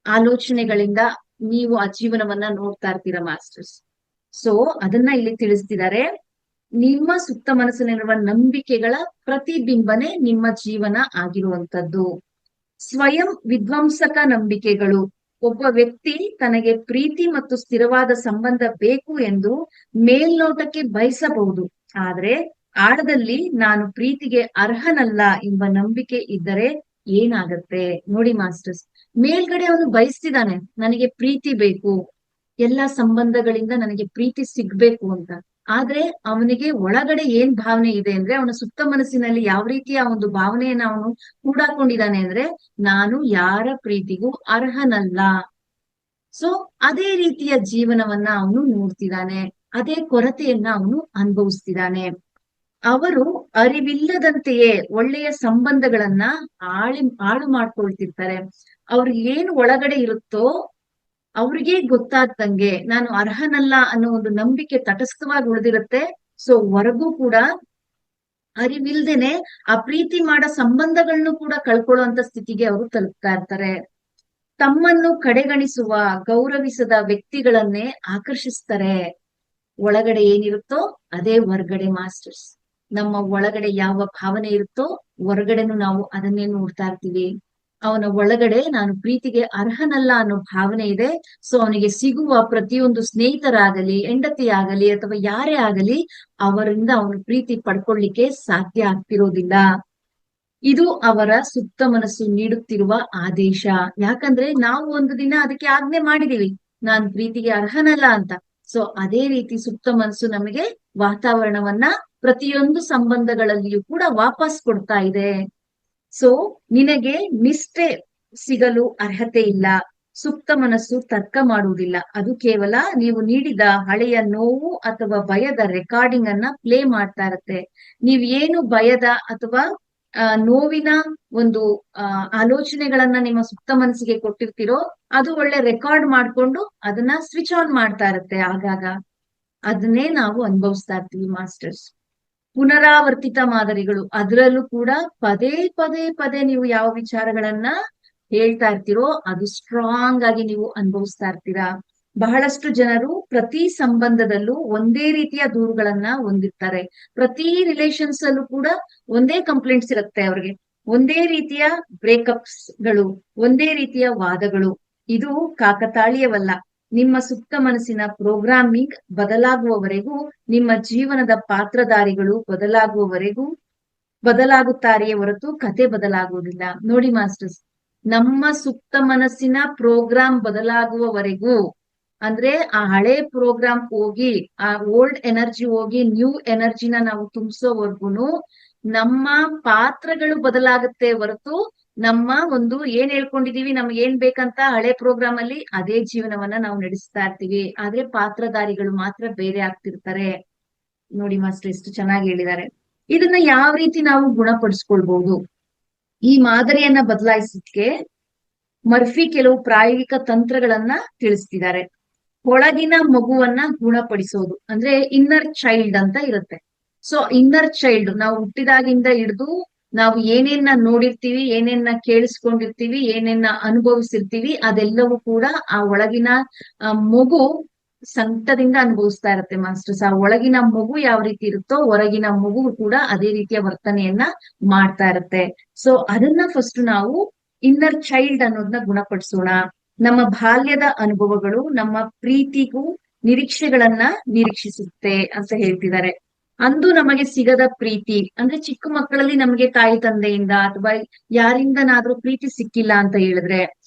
ಆಲೋಚನೆಗಳಿಂದ ನೀವು ಆ ಜೀವನವನ್ನ ನೋಡ್ತಾ ಇರ್ತೀರಾ ಮಾಸ್ಟರ್ಸ್. ಸೊ ಅದನ್ನ ಇಲ್ಲಿ ತಿಳಿಸ್ತಿದ್ದಾರೆ. ನಿಮ್ಮ ಸುತ್ತ ಮನಸ್ಸಿನಲ್ಲಿರುವ ನಂಬಿಕೆಗಳ ಪ್ರತಿಬಿಂಬನೆ ನಿಮ್ಮ ಜೀವನ ಆಗಿರುವಂತದ್ದು. ಸ್ವಯಂ ವಿಧ್ವಂಸಕ ನಂಬಿಕೆಗಳು. ಒಬ್ಬ ವ್ಯಕ್ತಿ ತನಗೆ ಪ್ರೀತಿ ಮತ್ತು ಸ್ಥಿರವಾದ ಸಂಬಂಧ ಬೇಕು ಎಂದು ಮೇಲ್ನೋಟಕ್ಕೆ ಬಯಸಬಹುದು, ಆದ್ರೆ ಆಳದಲ್ಲಿ ನಾನು ಪ್ರೀತಿಗೆ ಅರ್ಹನಲ್ಲ ಎಂಬ ನಂಬಿಕೆ ಇದ್ದರೆ ಏನಾಗತ್ತೆ ನೋಡಿ ಮಾಸ್ಟರ್ಸ್. ಮೇಲ್ಗಡೆ ಅವನು ಬಯಸ್ತಿದ್ದಾನೆ, ನನಗೆ ಪ್ರೀತಿ ಬೇಕು, ಎಲ್ಲಾ ಸಂಬಂಧಗಳಿಂದ ನನಗೆ ಪ್ರೀತಿ ಸಿಗ್ಬೇಕು ಅಂತ. ಆದ್ರೆ ಅವನಿಗೆ ಒಳಗಡೆ ಏನ್ ಭಾವನೆ ಇದೆ ಅಂದ್ರೆ, ಅವನ ಸುತ್ತ ಮನಸ್ಸಿನಲ್ಲಿ ಯಾವ ರೀತಿಯ ಒಂದು ಭಾವನೆಯನ್ನ ಅವನು ಕೂಡಾಕೊಂಡಿದ್ದಾನೆ ಅಂದ್ರೆ, ನಾನು ಯಾರ ಪ್ರೀತಿಗೂ ಅರ್ಹನಲ್ಲ. ಸೊ ಅದೇ ರೀತಿಯ ಜೀವನವನ್ನ ಅವನು ನೋಡ್ತಿದ್ದಾನೆ, ಅದೇ ಕೊರತೆಯನ್ನ ಅವನು ಅನುಭವಿಸ್ತಿದ್ದಾನೆ. ಅವರು ಅರಿವಿಲ್ಲದಂತೆಯೇ ಒಳ್ಳೆಯ ಸಂಬಂಧಗಳನ್ನ ಹಾಳು ಮಾಡ್ಕೊಳ್ತಿರ್ತಾರೆ. ಅವ್ರಿಗೆ ಏನು ಒಳಗಡೆ ಇರುತ್ತೋ ಅವ್ರಿಗೆ ಗೊತ್ತಾಗ್ದಂಗೆ ನಾನು ಅರ್ಹನಲ್ಲ ಅನ್ನೋ ಒಂದು ನಂಬಿಕೆ ತಟಸ್ಥವಾಗಿ ಉಳಿದಿರುತ್ತೆ. ಸೊ ಹೊರಗೂ ಕೂಡ ಅರಿವಿಲ್ದೇನೆ ಆ ಪ್ರೀತಿ ಮಾಡೋ ಸಂಬಂಧಗಳನ್ನು ಕೂಡ ಕಳ್ಕೊಳ್ಳುವಂತ ಸ್ಥಿತಿಗೆ ಅವರು ತಲುಪ್ತಾ ಇರ್ತಾರೆ. ತಮ್ಮನ್ನು ಕಡೆಗಣಿಸುವ, ಗೌರವಿಸದ ವ್ಯಕ್ತಿಗಳನ್ನೇ ಆಕರ್ಷಿಸ್ತಾರೆ. ಒಳಗಡೆ ಏನಿರುತ್ತೋ ಅದೇ ಹೊರಗಡೆ ಮಾಸ್ಟರ್ಸ್. ನಮ್ಮ ಒಳಗಡೆ ಯಾವ ಭಾವನೆ ಇರುತ್ತೋ ಹೊರಗಡೆನು ನಾವು ಅದನ್ನೇ ನೋಡ್ತಾ ಇರ್ತೀವಿ. ಅವನ ಒಳಗಡೆ ನಾನು ಪ್ರೀತಿಗೆ ಅರ್ಹನಲ್ಲ ಅನ್ನೋ ಭಾವನೆ ಇದೆ. ಸೊ ಅವನಿಗೆ ಸಿಗುವ ಪ್ರತಿಯೊಂದು ಸ್ನೇಹಿತರಾಗಲಿ, ಹೆಂಡತಿ ಆಗಲಿ ಅಥವಾ ಯಾರೇ ಆಗಲಿ ಅವರಿಂದ ಅವನು ಪ್ರೀತಿ ಪಡ್ಕೊಳ್ಳಿಕ್ಕೆ ಸಾಧ್ಯ ಆಗ್ತಿರೋದಿಲ್ಲ. ಇದು ಅವರ ಸುತ್ತ ಮನಸ್ಸು ನೀಡುತ್ತಿರುವ ಆದೇಶ. ಯಾಕಂದ್ರೆ ನಾವು ಒಂದು ದಿನ ಅದಕ್ಕೆ ಆಜ್ಞೆ ಮಾಡಿದೀವಿ, ನಾನ್ ಪ್ರೀತಿಗೆ ಅರ್ಹನಲ್ಲ ಅಂತ. ಸೊ ಅದೇ ರೀತಿ ಸುಪ್ತ ಮನಸ್ಸು ನಮಗೆ ವಾತಾವರಣವನ್ನ ಪ್ರತಿಯೊಂದು ಸಂಬಂಧಗಳಲ್ಲಿಯೂ ಕೂಡ ವಾಪಸ್ ಕೊಡ್ತಾ ಇದೆ. ಸೊ ನಿನಗೆ ನಿಷ್ಠೆ ಸಿಗಲು ಅರ್ಹತೆ ಇಲ್ಲ. ಸುಪ್ತ ಮನಸ್ಸು ತರ್ಕ ಮಾಡುವುದಿಲ್ಲ, ಅದು ಕೇವಲ ನೀವು ನೀಡಿದ ಹಳೆಯ ನೋವು ಅಥವಾ ಭಯದ ರೆಕಾರ್ಡಿಂಗ್ ಅನ್ನ ಪ್ಲೇ ಮಾಡ್ತಾ ಇರತ್ತೆ. ನೀವ್ ಏನು ಭಯದ ಅಥವಾ ನೋವಿನ ಒಂದು ಆಲೋಚನೆಗಳನ್ನ ನಿಮ್ಮ ಸುಪ್ತ ಮನಸ್ಸಿಗೆ ಕೊಟ್ಟಿರ್ತೀರೋ ಅದು ಒಳ್ಳೆ ರೆಕಾರ್ಡ್ ಮಾಡ್ಕೊಂಡು ಅದನ್ನ ಸ್ವಿಚ್ ಆನ್ ಮಾಡ್ತಾ ಇರತ್ತೆ. ಆಗಾಗ ಅದನ್ನೇ ನಾವು ಅನುಭವಿಸ್ತಾ ಇರ್ತೀವಿ ಮಾಸ್ಟರ್ಸ್. ಪುನರಾವರ್ತಿತ ಮಾದರಿಗಳು, ಅದರಲ್ಲೂ ಕೂಡ ಪದೇ ಪದೇ ಪದೇ ನೀವು ಯಾವ ವಿಚಾರಗಳನ್ನ ಹೇಳ್ತಾ ಇರ್ತೀರೋ ಅದು ಸ್ಟ್ರಾಂಗ್ ಆಗಿ ನೀವು ಅನುಭವಿಸ್ತಾ ಇರ್ತೀರಾ. ಬಹಳಷ್ಟು ಜನರು ಪ್ರತಿ ಸಂಬಂಧದಲ್ಲೂ ಒಂದೇ ರೀತಿಯ ದೂರುಗಳನ್ನ ಹೊಂದಿರ್ತಾರೆ. ಪ್ರತಿ ರಿಲೇಷನ್ಸ್ ಅಲ್ಲೂ ಕೂಡ ಒಂದೇ ಕಂಪ್ಲೇಂಟ್ಸ್ ಇರುತ್ತೆ ಅವ್ರಿಗೆ, ಒಂದೇ ರೀತಿಯ ಬ್ರೇಕಪ್ಸ್ ಗಳು, ಒಂದೇ ರೀತಿಯ ವಾದಗಳು. ಇದು ಕಾಕತಾಳೀಯವಲ್ಲ. ನಿಮ್ಮ ಸುಪ್ತ ಮನಸ್ಸಿನ ಪ್ರೋಗ್ರಾಮಿಂಗ್ ಬದಲಾಗುವವರೆಗೂ, ನಿಮ್ಮ ಜೀವನದ ಪಾತ್ರಧಾರಿಗಳು ಬದಲಾಗುತ್ತಾರೆಯೇ ಹೊರತು ಕತೆ ಬದಲಾಗುವುದಿಲ್ಲ. ನೋಡಿ ಮಾಸ್ಟರ್ಸ್, ನಮ್ಮ ಸುಪ್ತ ಮನಸ್ಸಿನ ಪ್ರೋಗ್ರಾಮ್ ಬದಲಾಗುವವರೆಗೂ ಅಂದ್ರೆ ಆ ಹಳೆ ಪ್ರೋಗ್ರಾಮ್ ಹೋಗಿ, ಆ ಓಲ್ಡ್ ಎನರ್ಜಿ ಹೋಗಿ ನ್ಯೂ ಎನರ್ಜಿನ ನಾವು ತುಂಬಿಸೋವರ್ಗುನು ನಮ್ಮ ಪಾತ್ರಗಳು ಬದಲಾಗುತ್ತೆ ಹೊರತು ನಮ್ಮ ಒಂದು ಏನ್ ಹೇಳ್ಕೊಂಡಿದೀವಿ ನಮ್ಗೆ ಏನ್ ಬೇಕಂತ ಹಳೆ ಪ್ರೋಗ್ರಾಮ್ ಅಲ್ಲಿ ಅದೇ ಜೀವನವನ್ನ ನಾವು ನಡೆಸ್ತಾ ಇರ್ತೀವಿ. ಆದ್ರೆ ಪಾತ್ರಧಾರಿಗಳು ಮಾತ್ರ ಬೇರೆ ಆಗ್ತಿರ್ತಾರೆ. ನೋಡಿ ಮಾಸ್ಟರ್ ಎಷ್ಟು ಚೆನ್ನಾಗಿ ಹೇಳಿದ್ದಾರೆ. ಇದನ್ನ ಯಾವ ರೀತಿ ನಾವು ಗುಣಪಡಿಸ್ಕೊಳ್ಬಹುದು? ಈ ಮಾದರಿಯನ್ನ ಬದಲಾಯಿಸಕ್ಕೆ ಮರ್ಫಿ ಕೆಲವು ಪ್ರಾಯೋಗಿಕ ತಂತ್ರಗಳನ್ನ ತಿಳಿಸ್ತಿದ್ದಾರೆ. ಒಳಗಿನ ಮಗುವನ್ನ ಗುಣಪಡಿಸೋದು ಅಂದ್ರೆ ಇನ್ನರ್ ಚೈಲ್ಡ್ ಅಂತ ಇರುತ್ತೆ. ಸೊ ಇನ್ನರ್ ಚೈಲ್ಡ್ ನಾವು ಹುಟ್ಟಿದಾಗಿಂದ ಹಿಡಿದು ನಾವು ಏನೇನ ನೋಡಿರ್ತೀವಿ, ಏನೇನ ಕೇಳಿಸ್ಕೊಂಡಿರ್ತೀವಿ, ಏನೇನ ಅನುಭವಿಸಿರ್ತೀವಿ, ಅದೆಲ್ಲವೂ ಕೂಡ ಆ ಒಳಗಿನ ಮಗು ಸಂಕಟದಿಂದ ಅನುಭವಿಸ್ತಾ ಇರತ್ತೆ ಮಾಸ್ಟರ್ಸ್. ಆ ಒಳಗಿನ ಮಗು ಯಾವ ರೀತಿ ಇರುತ್ತೋ ಹೊರಗಿನ ಮಗು ಕೂಡ ಅದೇ ರೀತಿಯ ವರ್ತನೆಯನ್ನ ಮಾಡ್ತಾ ಇರತ್ತೆ. ಸೊ ಅದನ್ನ ಫಸ್ಟ್ ನಾವು ಇನ್ನರ್ ಚೈಲ್ಡ್ ಅನ್ನೋದನ್ನ ಗುಣಪಡಿಸೋಣ. ನಮ್ಮ ಬಾಲ್ಯದ ಅನುಭವಗಳು ನಮ್ಮ ಪ್ರೀತಿಗೂ ನಿರೀಕ್ಷೆಗಳನ್ನ ನಿರೀಕ್ಷಿಸುತ್ತೆ ಅಂತ ಹೇಳ್ತಿದ್ದಾರೆ. ಅಂದು ನಮಗೆ ಸಿಗದ ಪ್ರೀತಿ ಅಂದ್ರೆ ಚಿಕ್ಕ ಮಕ್ಕಳಲ್ಲಿ ನಮಗೆ ತಾಯಿ ತಂದೆಯಿಂದ ಅಥವಾ ಯಾರಿಂದನಾದ್ರೂ ಪ್ರೀತಿ ಸಿಕ್ಕಿಲ್ಲ ಅಂತ ಹೇಳಿದ್ರೆ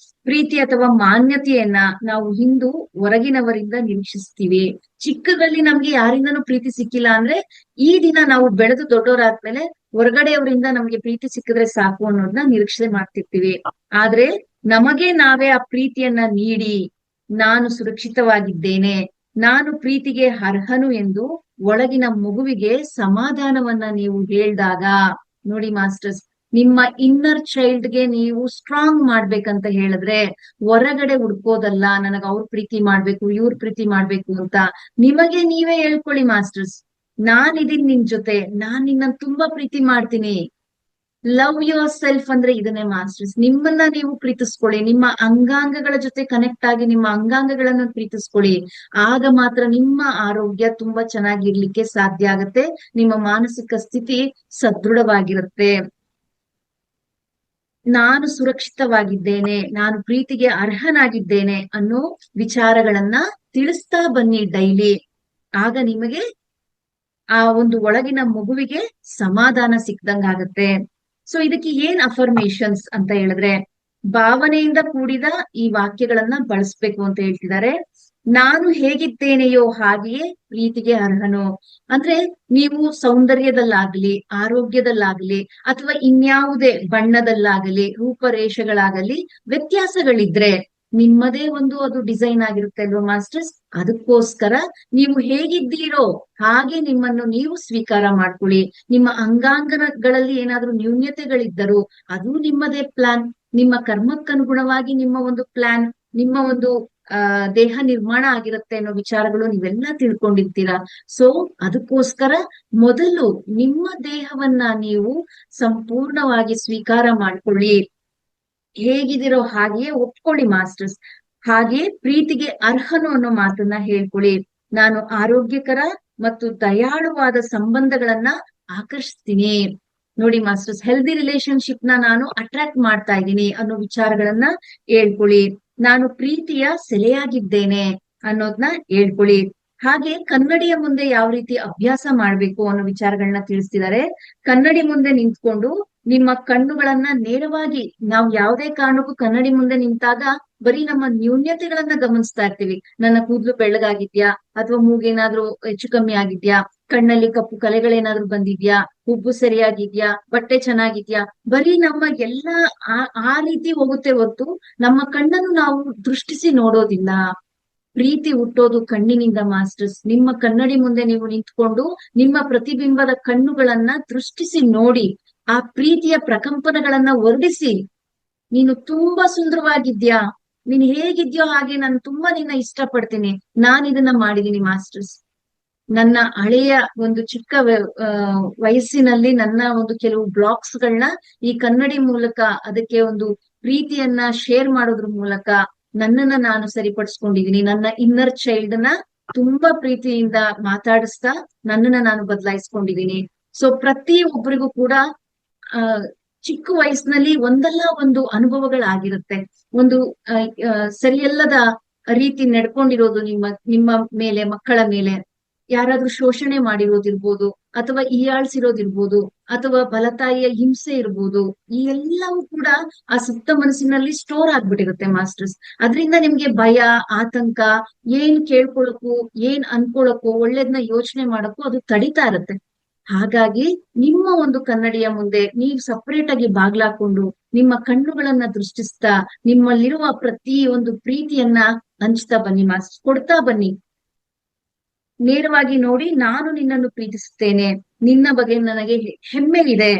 ಪ್ರೀತಿ ಅಥವಾ ಮಾನ್ಯತೆಯನ್ನ ನಾವು ಹಿಂದೂ ಹೊರಗಿನವರಿಂದ ನಿರೀಕ್ಷಿಸ್ತೀವಿ. ಚಿಕ್ಕಗಳಲ್ಲಿ ನಮ್ಗೆ ಯಾರಿಂದನೂ ಪ್ರೀತಿ ಸಿಕ್ಕಿಲ್ಲ ಅಂದ್ರೆ ಈ ದಿನ ನಾವು ಬೆಳೆದು ದೊಡ್ಡವರಾದ್ಮೇಲೆ ಹೊರಗಡೆಯವರಿಂದ ನಮ್ಗೆ ಪ್ರೀತಿ ಸಿಕ್ಕಿದ್ರೆ ಸಾಕು ಅನ್ನೋದನ್ನ ನಿರೀಕ್ಷೆ ಮಾಡ್ತಿರ್ತೀವಿ. ಆದ್ರೆ ನಮಗೆ ನಾವೇ ಆ ಪ್ರೀತಿಯನ್ನ ನೀಡಿ ನಾನು ಸುರಕ್ಷಿತವಾಗಿದ್ದೇನೆ, ನಾನು ಪ್ರೀತಿಗೆ ಅರ್ಹನು ಎಂದು ಒಳಗಿನ ಮಗುವಿಗೆ ಸಮಾಧಾನವನ್ನ ನೀವು ಹೇಳ್ದಾಗ, ನೋಡಿ ಮಾಸ್ಟರ್ಸ್, ನಿಮ್ಮ ಇನ್ನರ್ ಚೈಲ್ಡ್ಗೆ ನೀವು ಸ್ಟ್ರಾಂಗ್ ಮಾಡ್ಬೇಕಂತ ಹೇಳಿದ್ರೆ ಹೊರಗಡೆ ಹುಡ್ಕೋದಲ್ಲ, ನನಗ್ ಅವ್ರ ಪ್ರೀತಿ ಮಾಡ್ಬೇಕು ಇವ್ರ ಪ್ರೀತಿ ಮಾಡ್ಬೇಕು ಅಂತ. ನಿಮಗೆ ನೀವೇ ಹೇಳ್ಕೊಳ್ಳಿ ಮಾಸ್ಟರ್ಸ್, ನಾನಿದೀನಿ ನಿನ್ ಜೊತೆ, ನಾನ್ ನಿನ್ನ ತುಂಬಾ ಪ್ರೀತಿ ಮಾಡ್ತೀನಿ. ಲವ್ ಯುವರ್ ಸೆಲ್ಫ್ ಅಂದ್ರೆ ಇದನ್ನೇ ಮಾಸ್ಟರ್ಸ್. ನಿಮ್ಮನ್ನ ನೀವು ಪ್ರೀತಿಸ್ಕೊಳ್ಳಿ, ನಿಮ್ಮ ಅಂಗಾಂಗಗಳ ಜೊತೆ ಕನೆಕ್ಟ್ ಆಗಿ ನಿಮ್ಮ ಅಂಗಾಂಗಗಳನ್ನ ಪ್ರೀತಿಸ್ಕೊಳ್ಳಿ. ಆಗ ಮಾತ್ರ ನಿಮ್ಮ ಆರೋಗ್ಯ ತುಂಬಾ ಚೆನ್ನಾಗಿರ್ಲಿಕ್ಕೆ ಸಾಧ್ಯ ಆಗತ್ತೆ, ನಿಮ್ಮ ಮಾನಸಿಕ ಸ್ಥಿತಿ ಸದೃಢವಾಗಿರುತ್ತೆ. ನಾನು ಸುರಕ್ಷಿತವಾಗಿದ್ದೇನೆ, ನಾನು ಪ್ರೀತಿಗೆ ಅರ್ಹನಾಗಿದ್ದೇನೆ ಅನ್ನೋ ವಿಚಾರಗಳನ್ನ ತಿಳಿಸ್ತಾ ಬನ್ನಿ ಡೈಲಿ. ಆಗ ನಿಮಗೆ ಆ ಒಂದು ಒಳಗಿನ ಮಗುವಿಗೆ ಸಮಾಧಾನ ಸಿಕ್ದಂಗಾಗತ್ತೆ. ಸೊ ಇದಕ್ಕೆ ಏನ್ ಅಫರ್ಮೇಶನ್ಸ್ ಅಂತ ಹೇಳಿದ್ರೆ ಭಾವನೆಯಿಂದ ಕೂಡಿದ ಈ ವಾಕ್ಯಗಳನ್ನ ಬಳಸ್ಬೇಕು ಅಂತ ಹೇಳ್ತಿದ್ದಾರೆ. ನಾನು ಹೇಗಿದ್ದೇನೆಯೋ ಹಾಗೆಯೇ ಪ್ರೀತಿಗೆ ಅರ್ಹನು. ಅಂದ್ರೆ ನೀವು ಸೌಂದರ್ಯದಲ್ಲಾಗ್ಲಿ, ಆರೋಗ್ಯದಲ್ಲಾಗ್ಲಿ, ಅಥವಾ ಇನ್ಯಾವುದೇ ಬಣ್ಣದಲ್ಲಾಗಲಿ, ರೂಪರೇಷೆಗಳಾಗಲಿ ವ್ಯತ್ಯಾಸಗಳಿದ್ರೆ ನಿಮ್ಮದೇ ಒಂದು ಅದು ಡಿಸೈನ್ ಆಗಿರುತ್ತೆ ಅಲ್ವಾ ಮಾಸ್ಟರ್ಸ್. ಅದಕ್ಕೋಸ್ಕರ ನೀವು ಹೇಗಿದ್ದೀರೋ ಹಾಗೆ ನಿಮ್ಮನ್ನು ನೀವು ಸ್ವೀಕಾರ ಮಾಡ್ಕೊಳ್ಳಿ. ನಿಮ್ಮ ಅಂಗಾಂಗಗಳಲ್ಲಿ ಏನಾದ್ರೂ ನ್ಯೂನ್ಯತೆಗಳಿದ್ದರೂ ಅದು ನಿಮ್ಮದೇ ಪ್ಲಾನ್, ನಿಮ್ಮ ಕರ್ಮಕ್ಕನುಗುಣವಾಗಿ ನಿಮ್ಮ ಒಂದು ಪ್ಲಾನ್, ನಿಮ್ಮ ಒಂದು ದೇಹ ನಿರ್ಮಾಣ ಆಗಿರುತ್ತೆ ಅನ್ನೋ ವಿಚಾರಗಳು ನೀವೆಲ್ಲ ತಿಳ್ಕೊಂಡಿರ್ತೀರಾ. ಸೊ ಅದಕ್ಕೋಸ್ಕರ ಮೊದಲು ನಿಮ್ಮ ದೇಹವನ್ನ ನೀವು ಸಂಪೂರ್ಣವಾಗಿ ಸ್ವೀಕಾರ ಮಾಡ್ಕೊಳ್ಳಿ. ಹೇಗಿದಿರೋ ಹಾಗೆಯೇ ಒಪ್ಕೊಳ್ಳಿ ಮಾಸ್ಟರ್ಸ್. ಹಾಗೆ ಪ್ರೀತಿಗೆ ಅರ್ಹನು ಅನ್ನೋ ಮಾತನ್ನ ಹೇಳ್ಕೊಳ್ಳಿ. ನಾನು ಆರೋಗ್ಯಕರ ಮತ್ತು ದಯಾಳುವಾದ ಸಂಬಂಧಗಳನ್ನ ಆಕರ್ಷಿಸ್ತೀನಿ. ನೋಡಿ ಮಾಸ್ಟರ್ಸ್, ಹೆಲ್ದಿ ರಿಲೇಶನ್ಶಿಪ್ ನ ನಾನು ಅಟ್ರಾಕ್ಟ್ ಮಾಡ್ತಾ ಇದ್ದೀನಿ ಅನ್ನೋ ವಿಚಾರಗಳನ್ನ ಹೇಳ್ಕೊಳ್ಳಿ. ನಾನು ಪ್ರೀತಿಯ ಸೆಲೆಯಾಗಿದ್ದೇನೆ ಅನ್ನೋದನ್ನ ಹೇಳ್ಕೊಳ್ಳಿ. ಹಾಗೆ ಕನ್ನಡಿಯ ಮುಂದೆ ಯಾವ ರೀತಿ ಅಭ್ಯಾಸ ಮಾಡ್ಬೇಕು ಅನ್ನೋ ವಿಚಾರಗಳನ್ನ ತಿಳಿಸ್ತಿದ್ದಾರೆ. ಕನ್ನಡಿ ಮುಂದೆ ನಿಂತ್ಕೊಂಡು ನಿಮ್ಮ ಕಣ್ಣುಗಳನ್ನ ನೇರವಾಗಿ, ನಾವು ಯಾವುದೇ ಕಾರಣಕ್ಕೂ ಕನ್ನಡಿ ಮುಂದೆ ನಿಂತಾಗ ಬರೀ ನಮ್ಮ ನ್ಯೂನ್ಯತೆಗಳನ್ನ ಗಮನಿಸ್ತಾ ಇರ್ತೀವಿ. ನನ್ನ ಕೂದಲು ಬೆಳ್ಳಗಾಗಿದ್ಯಾ, ಅಥವಾ ಮೂಗೇನಾದ್ರೂ ಹೆಚ್ಚು ಕಮ್ಮಿ ಆಗಿದ್ಯಾ, ಕಣ್ಣಲ್ಲಿ ಕಪ್ಪು ಕಲೆಗಳೇನಾದ್ರೂ ಬಂದಿದ್ಯಾ, ಹುಬ್ಬು ಸರಿಯಾಗಿದ್ಯಾ, ಬಟ್ಟೆ ಚೆನ್ನಾಗಿದ್ಯಾ, ಬರೀ ನಮ್ಮ ಎಲ್ಲಾ ಆ ರೀತಿ ಹೋಗುತ್ತೆ ಹೊರತು ನಮ್ಮ ಕಣ್ಣನ್ನು ನಾವು ದೃಷ್ಟಿಸಿ ನೋಡೋದಿಲ್ಲ. ಪ್ರೀತಿ ಹುಟ್ಟೋದು ಕಣ್ಣಿನಿಂದ ಮಾಸ್ಟರ್ಸ್. ನಿಮ್ಮ ಕನ್ನಡಿ ಮುಂದೆ ನೀವು ನಿಂತ್ಕೊಂಡು ನಿಮ್ಮ ಪ್ರತಿಬಿಂಬದ ಕಣ್ಣುಗಳನ್ನ ದೃಷ್ಟಿಸಿ ನೋಡಿ, ಆ ಪ್ರೀತಿಯ ಪ್ರಕಂಪನಗಳನ್ನ ಹೊರಡಿಸಿ, ನೀನು ತುಂಬಾ ಸುಂದರವಾಗಿದ್ಯಾ, ನೀನ್ ಹೇಗಿದ್ಯೋ ಹಾಗೆ ನಾನು ತುಂಬಾ ನಿನ್ನ ಇಷ್ಟಪಡ್ತೀನಿ, ನಾನ್ ಇದನ್ನ ಮಾಡಿದೀನಿ ಮಾಸ್ಟರ್ಸ್. ನನ್ನ ಹಳೆಯ ಒಂದು ಚಿಕ್ಕ ವಯಸ್ಸಿನಲ್ಲಿ ನನ್ನ ಒಂದು ಕೆಲವು ಬ್ಲಾಕ್ಸ್ ಗಳನ್ನ ಈ ಕನ್ನಡಿ ಮೂಲಕ, ಅದಕ್ಕೆ ಒಂದು ಪ್ರೀತಿಯನ್ನ ಶೇರ್ ಮಾಡೋದ್ರ ಮೂಲಕ ನನ್ನನ್ನ ನಾನು ಸರಿಪಡಿಸ್ಕೊಂಡಿದೀನಿ. ನನ್ನ ಇನ್ನರ್ ಚೈಲ್ಡ್ ನ ತುಂಬಾ ಪ್ರೀತಿಯಿಂದ ಮಾತಾಡಿಸ್ತಾ ನನ್ನನ್ನ ನಾನು ಬದಲಾಯಿಸ್ಕೊಂಡಿದೀನಿ. ಸೊ ಪ್ರತಿ ಒಬ್ಬರಿಗೂ ಕೂಡ ಚಿಕ್ಕ ವಯಸ್ಸಿನಲ್ಲಿ ಒಂದಲ್ಲ ಒಂದು ಅನುಭವಗಳಾಗಿರುತ್ತೆ. ಒಂದು ಸರಿಯಲ್ಲದ ರೀತಿ ನಡ್ಕೊಂಡಿರೋದು ನಿಮ್ಮ ಮೇಲೆ, ಮಕ್ಕಳ ಮೇಲೆ ಯಾರಾದ್ರೂ ಶೋಷಣೆ ಮಾಡಿರೋದಿರ್ಬೋದು, ಅಥವಾ ಹೀಯಾಳ್ಸಿರೋದಿರ್ಬೋದು, ಅಥವಾ ಬಲತಾಯಿಯ ಹಿಂಸೆ ಇರ್ಬೋದು. ಈ ಎಲ್ಲವೂ ಕೂಡ ಆ ಸುಪ್ತ ಮನಸ್ಸಿನಲ್ಲಿ ಸ್ಟೋರ್ ಆಗ್ಬಿಟ್ಟಿರುತ್ತೆ ಮಾಸ್ಟರ್ಸ್. ಅದರಿಂದ ನಿಮ್ಗೆ ಭಯ, ಆತಂಕ, ಏನ್ ಕೇಳ್ಕೊಳಕ್ಕೂ, ಏನ್ ಅನ್ಕೊಳಕ್ಕೂ, ಒಳ್ಳೇದ್ನ ಯೋಚನೆ ಮಾಡಕ್ಕೂ ಅದು ತಡಿತಾ ಇರುತ್ತೆ. ಹಾಗಾಗಿ ನಿಮ್ಮ ಒಂದು ಕನ್ನಡಿಯ ಮುಂದೆ ನೀವು ಸಪರೇಟ್ ಆಗಿ ಬಾಗ್ಲಾಕೊಂಡು ನಿಮ್ಮ ಕಣ್ಣುಗಳನ್ನ ದೃಷ್ಟಿಸ್ತಾ ನಿಮ್ಮಲ್ಲಿರುವ ಪ್ರತಿ ಒಂದು ಪ್ರೀತಿಯನ್ನ ಹಂಚ್ತಾ ಬನ್ನಿ ಮಾಸ್ಟರ್, ಕೊಡ್ತಾ ಬನ್ನಿ. ನೇರವಾಗಿ ನೋಡಿ, ನಾನು ನಿನ್ನನ್ನು ಪ್ರೀತಿಸುತ್ತೇನೆ, ನಿನ್ನ ಬಗ್ಗೆ ನನಗೆ ಹೆಮ್ಮೆ ಇದೆ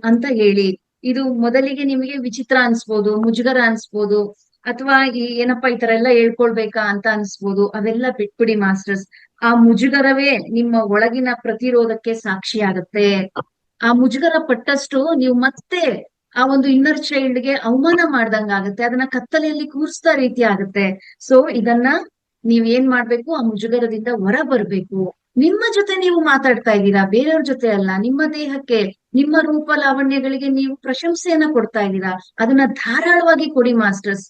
ಅಂತ ಹೇಳಿ. ಇದು ಮೊದಲಿಗೆ ನಿಮಗೆ ವಿಚಿತ್ರ ಅನ್ಸ್ಬೋದು, ಮುಜುಗರ ಅನ್ಸ್ಬೋದು, ಅಥವಾ ಏನಪ್ಪಾ ಈ ತರ ಎಲ್ಲ ಹೇಳ್ಕೊಳ್ಬೇಕಾ ಅಂತ ಅನ್ಸ್ಬೋದು. ಅವೆಲ್ಲ ಬಿಟ್ಬಿಡಿ ಮಾಸ್ಟರ್ಸ್. ಆ ಮುಜುಗರವೇ ನಿಮ್ಮ ಒಳಗಿನ ಪ್ರತಿರೋಧಕ್ಕೆ ಸಾಕ್ಷಿ ಆಗತ್ತೆ. ಆ ಮುಜುಗರ ಪಟ್ಟಷ್ಟು ನೀವು ಮತ್ತೆ ಆ ಒಂದು ಇನ್ನರ್ ಚೈಲ್ಡ್ಗೆ ಅವಮಾನ ಮಾಡ್ದಂಗಾಗತ್ತೆ, ಅದನ್ನ ಕತ್ತಲೆಯಲ್ಲಿ ಕೂರಿಸ್ತಾ ರೀತಿ ಆಗತ್ತೆ. ಸೊ ಇದನ್ನ ನೀವ್ ಏನ್ ಮಾಡ್ಬೇಕು, ಆ ಮುಜುಗರದಿಂದ ಹೊರ ಬರ್ಬೇಕು. ನಿಮ್ಮ ಜೊತೆ ನೀವು ಮಾತಾಡ್ತಾ ಇದ್ದೀರಾ, ಬೇರೆಯವ್ರ ಜೊತೆ ಅಲ್ಲ. ನಿಮ್ಮ ದೇಹಕ್ಕೆ, ನಿಮ್ಮ ರೂಪ ಲಾವಣ್ಯಗಳಿಗೆ ನೀವು ಪ್ರಶಂಸೆಯನ್ನ ಕೊಡ್ತಾ ಇದ್ದೀರಾ. ಅದನ್ನ ಧಾರಾಳವಾಗಿ ಕೊಡಿ ಮಾಸ್ಟರ್ಸ್.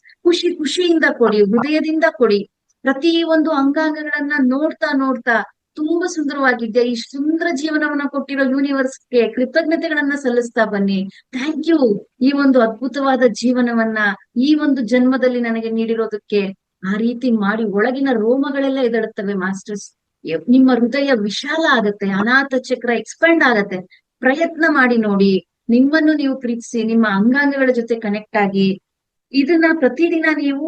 ಖುಷಿಯಿಂದ ಕೊಡಿ, ಹೃದಯದಿಂದ ಕೊಡಿ. ಪ್ರತಿ ಒಂದು ಅಂಗಾಂಗಗಳನ್ನ ನೋಡ್ತಾ ನೋಡ್ತಾ ತುಂಬಾ ಸುಂದರವಾಗಿದ್ಯಾ, ಈ ಸುಂದರ ಜೀವನವನ್ನ ಕೊಟ್ಟಿರೋ ಯೂನಿವರ್ಸ್ಗೆ ಕೃತಜ್ಞತೆಗಳನ್ನ ಸಲ್ಲಿಸ್ತಾ ಬನ್ನಿ. ಥ್ಯಾಂಕ್ ಯು, ಈ ಒಂದು ಅದ್ಭುತವಾದ ಜೀವನವನ್ನ ಈ ಒಂದು ಜನ್ಮದಲ್ಲಿ ನನಗೆ ನೀಡಿರೋದಕ್ಕೆ. ಆ ರೀತಿ ಮಾಡಿ ಒಳಗಿನ ರೋಮಗಳೆಲ್ಲ ಎದಳುತ್ತವೆ ಮಾಸ್ಟರ್ಸ್. ನಿಮ್ಮ ಹೃದಯ ವಿಶಾಲ ಆಗತ್ತೆ, ಅನಾಥ ಚಕ್ರ ಎಕ್ಸ್ಪ್ಯಾಂಡ್ ಆಗತ್ತೆ. ಪ್ರಯತ್ನ ಮಾಡಿ ನೋಡಿ. ನಿಮ್ಮನ್ನು ನೀವು ಪ್ರೀತಿಸಿ, ನಿಮ್ಮ ಅಂಗಾಂಗಗಳ ಜೊತೆ ಕನೆಕ್ಟ್ ಆಗಿ ಇದನ್ನ ಪ್ರತಿದಿನ ನೀವು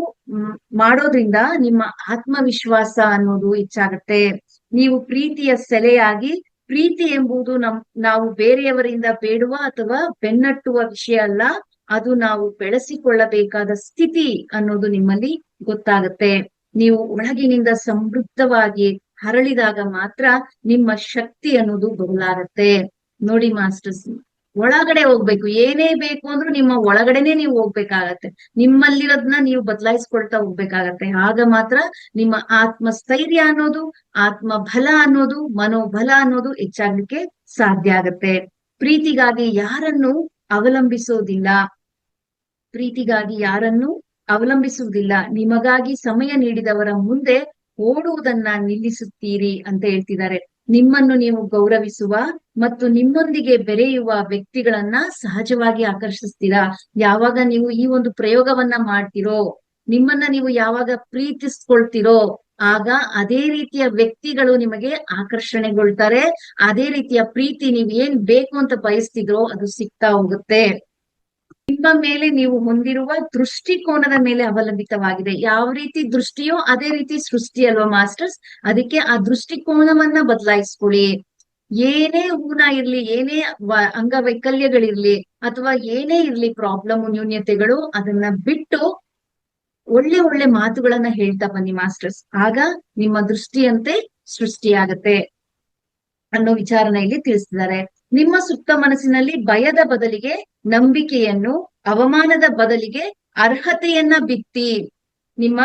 ಮಾಡೋದ್ರಿಂದ ನಿಮ್ಮ ಆತ್ಮವಿಶ್ವಾಸ ಅನ್ನೋದು ಹೆಚ್ಚಾಗತ್ತೆ. ನೀವು ಪ್ರೀತಿಯ ಸೆಲೆಯಾಗಿ, ಪ್ರೀತಿ ಎಂಬುದು ನಾವು ಬೇರೆಯವರಿಂದ ಬೇಡುವ ಅಥವಾ ಬೆನ್ನಟ್ಟುವ ವಿಷಯ ಅಲ್ಲ, ಅದು ನಾವು ಬೆಳೆಸಿಕೊಳ್ಳಬೇಕಾದ ಸ್ಥಿತಿ ಅನ್ನೋದು ನಿಮ್ಮಲ್ಲಿ ಗೊತ್ತಾಗತ್ತೆ. ನೀವು ಒಳಗಿನಿಂದ ಸಮೃದ್ಧವಾಗಿ ಹರಳಿದಾಗ ಮಾತ್ರ ನಿಮ್ಮ ಶಕ್ತಿ ಅನ್ನೋದು ಬದಲಾಗತ್ತೆ. ನೋಡಿ ಮಾಸ್ಟರ್ಸ್, ಒಳಗಡೆ ಹೋಗ್ಬೇಕು. ಏನೇ ಬೇಕು ಅಂದ್ರೂ ನಿಮ್ಮ ಒಳಗಡೆನೆ ನೀವು ಹೋಗ್ಬೇಕಾಗತ್ತೆ. ನಿಮ್ಮಲ್ಲಿರೋದನ್ನ ನೀವು ಬದಲಾಯಿಸ್ಕೊಳ್ತಾ ಹೋಗ್ಬೇಕಾಗತ್ತೆ. ಆಗ ಮಾತ್ರ ನಿಮ್ಮ ಆತ್ಮಸ್ಥೈರ್ಯ ಅನ್ನೋದು, ಆತ್ಮ ಬಲ ಅನ್ನೋದು, ಮನೋಬಲ ಅನ್ನೋದು ಹೆಚ್ಚಾಗ್ಲಿಕ್ಕೆ ಸಾಧ್ಯ ಆಗತ್ತೆ. ಪ್ರೀತಿಗಾಗಿ ಯಾರನ್ನು ಅವಲಂಬಿಸೋದಿಲ್ಲ, ಪ್ರೀತಿಗಾಗಿ ಯಾರನ್ನು ಅವಲಂಬಿಸುವುದಿಲ್ಲ. ನಿಮಗಾಗಿ ಸಮಯ ನೀಡಿದವರ ಮುಂದೆ ಓಡುವುದನ್ನ ನಿಲ್ಲಿಸುತ್ತೀರಿ ಅಂತ ಹೇಳ್ತಿದ್ದಾರೆ. ನಿಮ್ಮನ್ನು ನೀವು ಗೌರವಿಸುವ ಮತ್ತು ನಿಮ್ಮೊಂದಿಗೆ ಬೆರೆಯುವ ವ್ಯಕ್ತಿಗಳನ್ನ ಸಹಜವಾಗಿ ಆಕರ್ಷಿಸ್ತೀರಾ. ಯಾವಾಗ ನೀವು ಈ ಒಂದು ಪ್ರಯೋಗವನ್ನ ಮಾಡ್ತಿರೋ, ನಿಮ್ಮನ್ನ ನೀವು ಯಾವಾಗ ಪ್ರೀತಿಸ್ಕೊಳ್ತಿರೋ, ಆಗ ಅದೇ ರೀತಿಯ ವ್ಯಕ್ತಿಗಳು ನಿಮಗೆ ಆಕರ್ಷಣೆಗೊಳ್ತಾರೆ. ಅದೇ ರೀತಿಯ ಪ್ರೀತಿ ನೀವ್ ಏನ್ ಬೇಕು ಅಂತ ಬಯಸ್ತಿದ್ರೋ ಅದು ಸಿಗ್ತಾ ಹೋಗುತ್ತೆ. ನಿಮ್ಮ ಮೇಲೆ ನೀವು ಹೊಂದಿರುವ ದೃಷ್ಟಿಕೋನದ ಮೇಲೆ ಅವಲಂಬಿತವಾಗಿದೆ. ಯಾವ ರೀತಿ ದೃಷ್ಟಿಯೋ ಅದೇ ರೀತಿ ಸೃಷ್ಟಿ ಅಲ್ವಾ ಮಾಸ್ಟರ್ಸ್. ಅದಕ್ಕೆ ಆ ದೃಷ್ಟಿಕೋನವನ್ನ ಬದಲಾಯಿಸ್ಕೊಳ್ಳಿ. ಏನೇ ಊನ ಇರ್ಲಿ, ಏನೇ ಅಂಗವೈಕಲ್ಯಗಳಿರ್ಲಿ, ಅಥವಾ ಏನೇ ಇರ್ಲಿ ಪ್ರಾಬ್ಲಮ್, ನ್ಯೂನ್ಯತೆಗಳು, ಅದನ್ನ ಬಿಟ್ಟು ಒಳ್ಳೆ ಒಳ್ಳೆ ಮಾತುಗಳನ್ನ ಹೇಳ್ತಾ ಬನ್ನಿ ಮಾಸ್ಟರ್ಸ್. ಆಗ ನಿಮ್ಮ ದೃಷ್ಟಿಯಂತೆ ಸೃಷ್ಟಿಯಾಗತ್ತೆ ಅನ್ನೋ ವಿಚಾರನ ಇಲ್ಲಿ ತಿಳಿಸಿದ್ದಾರೆ. ನಿಮ್ಮ ಸುಪ್ತ ಮನಸ್ಸಿನಲ್ಲಿ ಭಯದ ಬದಲಿಗೆ ನಂಬಿಕೆಯನ್ನು, ಅವಮಾನದ ಬದಲಿಗೆ ಅರ್ಹತೆಯನ್ನ ಬಿತ್ತಿ. ನಿಮ್ಮ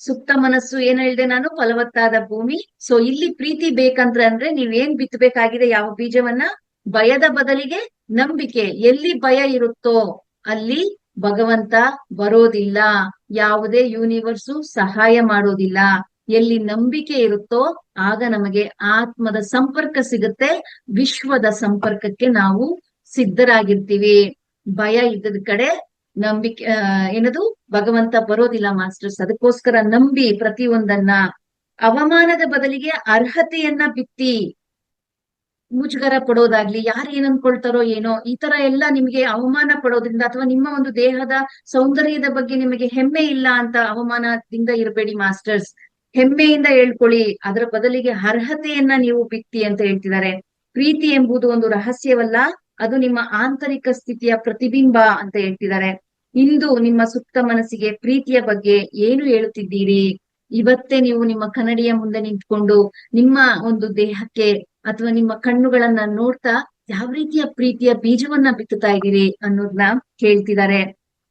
ಸುಪ್ತ ಮನಸ್ಸು ಏನ್ ಹೇಳ್ದೆ ನಾನು, ಫಲವತ್ತಾದ ಭೂಮಿ. ಸೊ ಇಲ್ಲಿ ಪ್ರೀತಿ ಬೇಕಂದ್ರೆ ನೀವೇನ್ ಬಿತ್ತಬೇಕಾಗಿದೆ, ಯಾವ ಬೀಜವನ್ನ? ಭಯದ ಬದಲಿಗೆ ನಂಬಿಕೆ. ಎಲ್ಲಿ ಭಯ ಇರುತ್ತೋ ಅಲ್ಲಿ ಭಗವಂತ ಬರೋದಿಲ್ಲ, ಯಾವುದೇ ಯೂನಿವರ್ಸು ಸಹಾಯ ಮಾಡೋದಿಲ್ಲ. ಎಲ್ಲಿ ನಂಬಿಕೆ ಇರುತ್ತೋ ಆಗ ನಮಗೆ ಆತ್ಮದ ಸಂಪರ್ಕ ಸಿಗುತ್ತೆ, ವಿಶ್ವದ ಸಂಪರ್ಕಕ್ಕೆ ನಾವು ಸಿದ್ಧರಾಗಿರ್ತೀವಿ. ಭಯ ಇದ್ದದ ಕಡೆ ನಂಬಿಕೆ ಏನದು ಭಗವಂತ ಬರೋದಿಲ್ಲ ಮಾಸ್ಟರ್ಸ್. ಅದಕ್ಕೋಸ್ಕರ ನಂಬಿ ಪ್ರತಿಯೊಂದನ್ನ. ಅವಮಾನದ ಬದಲಿಗೆ ಅರ್ಹತೆಯನ್ನ ಬಿತ್ತಿ. ಮುಜುಗರ ಪಡೋದಾಗ್ಲಿ, ಯಾರು ಏನ್ ಅನ್ಕೊಳ್ತಾರೋ ಏನೋ, ಈ ತರ ಎಲ್ಲ ನಿಮಗೆ ಅವಮಾನ ಪಡೋದ್ರಿಂದ, ಅಥವಾ ನಿಮ್ಮ ಒಂದು ದೇಹದ ಸೌಂದರ್ಯದ ಬಗ್ಗೆ ನಿಮಗೆ ಹೆಮ್ಮೆ ಇಲ್ಲ ಅಂತ ಅವಮಾನದಿಂದ ಇರಬೇಡಿ ಮಾಸ್ಟರ್ಸ್. ಹೆಮ್ಮೆಯಿಂದ ಹೇಳ್ಕೊಳ್ಳಿ. ಅದರ ಬದಲಿಗೆ ಅರ್ಹತೆಯನ್ನ ನೀವು ಬಿತ್ತಿ ಅಂತ ಹೇಳ್ತಿದ್ದಾರೆ. ಪ್ರೀತಿ ಎಂಬುದು ಒಂದು ರಹಸ್ಯವಲ್ಲ, ಅದು ನಿಮ್ಮ ಆಂತರಿಕ ಸ್ಥಿತಿಯ ಪ್ರತಿಬಿಂಬ ಅಂತ ಹೇಳ್ತಿದ್ದಾರೆ. ಇಂದು ನಿಮ್ಮ ಸುಪ್ತ ಮನಸ್ಸಿಗೆ ಪ್ರೀತಿಯ ಬಗ್ಗೆ ಏನು ಹೇಳುತ್ತಿದ್ದೀರಿ? ಇವತ್ತೇ ನೀವು ನಿಮ್ಮ ಕನ್ನಡಿಯ ಮುಂದೆ ನಿಂತ್ಕೊಂಡು ನಿಮ್ಮ ಒಂದು ದೇಹಕ್ಕೆ ಅಥವಾ ನಿಮ್ಮ ಕಣ್ಣುಗಳನ್ನ ನೋಡ್ತಾ ಯಾವ ರೀತಿಯ ಪ್ರೀತಿಯ ಬೀಜವನ್ನ ಬಿತ್ತುತ್ತಾ ಇದ್ದೀರಿ ಅನ್ನೋದನ್ನ ಕೇಳ್ತಿದ್ದಾರೆ.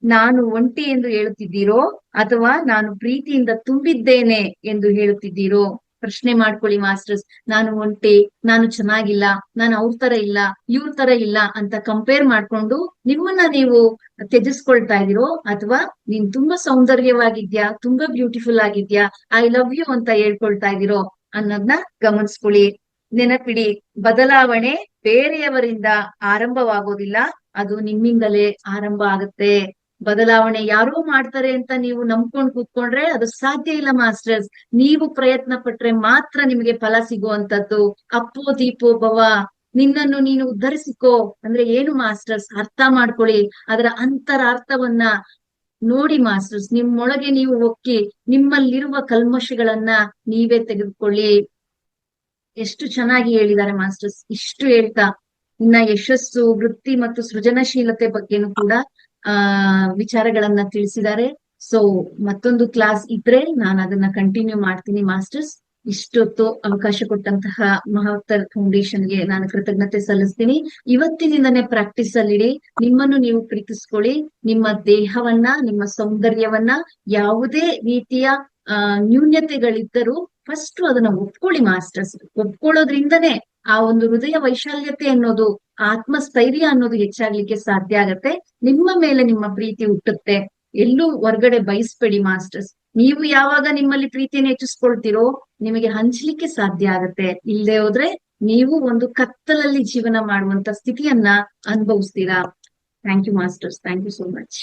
ನಾನು ಒಂಟಿ ಎಂದು ಹೇಳುತ್ತಿದ್ದೀರೋ ಅಥವಾ ನಾನು ಪ್ರೀತಿಯಿಂದ ತುಂಬಿದ್ದೇನೆ ಎಂದು ಹೇಳುತ್ತಿದ್ದೀರೋ? ಪ್ರಶ್ನೆ ಮಾಡ್ಕೊಳ್ಳಿ ಮಾಸ್ಟರ್ಸ್. ನಾನು ಒಂಟಿ, ನಾನು ಚೆನ್ನಾಗಿಲ್ಲ, ನಾನು ಅವ್ರ ತರ ಇಲ್ಲ, ಇವ್ರ ತರ ಇಲ್ಲ ಅಂತ ಕಂಪೇರ್ ಮಾಡ್ಕೊಂಡು ನಿಮ್ಮನ್ನ ನೀವು ತ್ಯಜಿಸ್ಕೊಳ್ತಾ ಇದೀರೋ, ಅಥವಾ ನೀನ್ ತುಂಬಾ ಸೌಂದರ್ಯವಾಗಿದ್ಯಾ, ತುಂಬಾ ಬ್ಯೂಟಿಫುಲ್ ಆಗಿದ್ಯಾ, ಐ ಲವ್ ಯು ಅಂತ ಹೇಳ್ಕೊಳ್ತಾ ಇದೀರೋ ಅನ್ನೋದನ್ನ ಗಮನಿಸ್ಕೊಳ್ಳಿ. ನೆನಪಿಡಿ, ಬದಲಾವಣೆ ಬೇರೆಯವರಿಂದ ಆರಂಭವಾಗೋದಿಲ್ಲ, ಅದು ನಿಮ್ಮಿಂದಲೇ ಆರಂಭ ಆಗುತ್ತೆ. ಬದಲಾವಣೆ ಯಾರೋ ಮಾಡ್ತಾರೆ ಅಂತ ನೀವು ನಂಬ್ಕೊಂಡ್ ಕೂತ್ಕೊಂಡ್ರೆ ಅದು ಸಾಧ್ಯ ಇಲ್ಲ ಮಾಸ್ಟರ್ಸ್. ನೀವು ಪ್ರಯತ್ನ ಪಟ್ರೆ ಮಾತ್ರ ನಿಮಗೆ ಫಲ ಸಿಗುವಂತದ್ದು. ಅಪ್ಪೋ ದೀಪೋ ಭವ, ನಿನ್ನನ್ನು ನೀನು ಉದ್ಧರಿಸಿಕೋ ಅಂದ್ರೆ ಏನು ಮಾಸ್ಟರ್ಸ್? ಅರ್ಥ ಮಾಡ್ಕೊಳ್ಳಿ, ಅದರ ಅಂತರಾರ್ಥವನ್ನ ನೋಡಿ ಮಾಸ್ಟರ್ಸ್. ನಿಮ್ಮೊಳಗೆ ನೀವು ಒಕ್ಕಿ ನಿಮ್ಮಲ್ಲಿರುವ ಕಲ್ಮಶಗಳನ್ನ ನೀವೇ ತೆಗೆದುಕೊಳ್ಳಿ. ಎಷ್ಟು ಚೆನ್ನಾಗಿ ಹೇಳಿದ್ದಾರೆ ಮಾಸ್ಟರ್ಸ್. ಇಷ್ಟು ಹೇಳ್ತಾ ಇನ್ನ ಯಶಸ್ಸು, ವೃತ್ತಿ ಮತ್ತು ಸೃಜನಶೀಲತೆ ಬಗ್ಗೆನೂ ಕೂಡ ವಿಚಾರಗಳನ್ನ ತಿಳಿಸಿದ್ದಾರೆ. ಸೊ ಮತ್ತೊಂದು ಕ್ಲಾಸ್ ಇದ್ರೆ ನಾನು ಅದನ್ನ ಕಂಟಿನ್ಯೂ ಮಾಡ್ತೀನಿ ಮಾಸ್ಟರ್ಸ್. ಇಷ್ಟೊತ್ತು ಅವಕಾಶ ಕೊಟ್ಟಂತಹ ಮಹೋತ್ತರ ಫೌಂಡೇಶನ್ಗೆ ನಾನು ಕೃತಜ್ಞತೆ ಸಲ್ಲಿಸ್ತೀನಿ. ಇವತ್ತಿನಿಂದನೇ ಪ್ರಾಕ್ಟೀಸ್ ಅಲ್ಲಿಡಿ. ನಿಮ್ಮನ್ನು ನೀವು ಪ್ರೀತಿಸ್ಕೊಳ್ಳಿ. ನಿಮ್ಮ ದೇಹವನ್ನ, ನಿಮ್ಮ ಸೌಂದರ್ಯವನ್ನ, ಯಾವುದೇ ರೀತಿಯ ನ್ಯೂನ್ಯತೆಗಳಿದ್ದರೂ ಫಸ್ಟ್ ಅದನ್ನ ಒಪ್ಕೊಳ್ಳಿ ಮಾಸ್ಟರ್ಸ್. ಒಪ್ಕೊಳ್ಳೋದ್ರಿಂದನೇ ಆ ಒಂದು ಹೃದಯ ವೈಶಾಲ್ಯತೆ ಅನ್ನೋದು, ಆತ್ಮಸ್ಥೈರ್ಯ ಅನ್ನೋದು ಹೆಚ್ಚಾಗ್ಲಿಕ್ಕೆ ಸಾಧ್ಯ ಆಗತ್ತೆ. ನಿಮ್ಮ ಮೇಲೆ ನಿಮ್ಮ ಪ್ರೀತಿ ಹುಟ್ಟುತ್ತೆ. ಎಲ್ಲೂ ಹೊರ್ಗಡೆ ಬಯಸ್ಬೇಡಿ ಮಾಸ್ಟರ್ಸ್. ನೀವು ಯಾವಾಗ ನಿಮ್ಮಲ್ಲಿ ಪ್ರೀತಿಯನ್ನು ಹೆಚ್ಚಿಸ್ಕೊಳ್ತೀರೋ ನಿಮಗೆ ಹಂಚ್ಲಿಕ್ಕೆ ಸಾಧ್ಯ ಆಗತ್ತೆ. ಇಲ್ಲದೆ ಹೋದ್ರೆ ನೀವು ಒಂದು ಕತ್ತಲಲ್ಲಿ ಜೀವನ ಮಾಡುವಂತ ಸ್ಥಿತಿಯನ್ನ ಅನುಭವಿಸ್ತೀರಾ. Thank you masters. Thank you so much.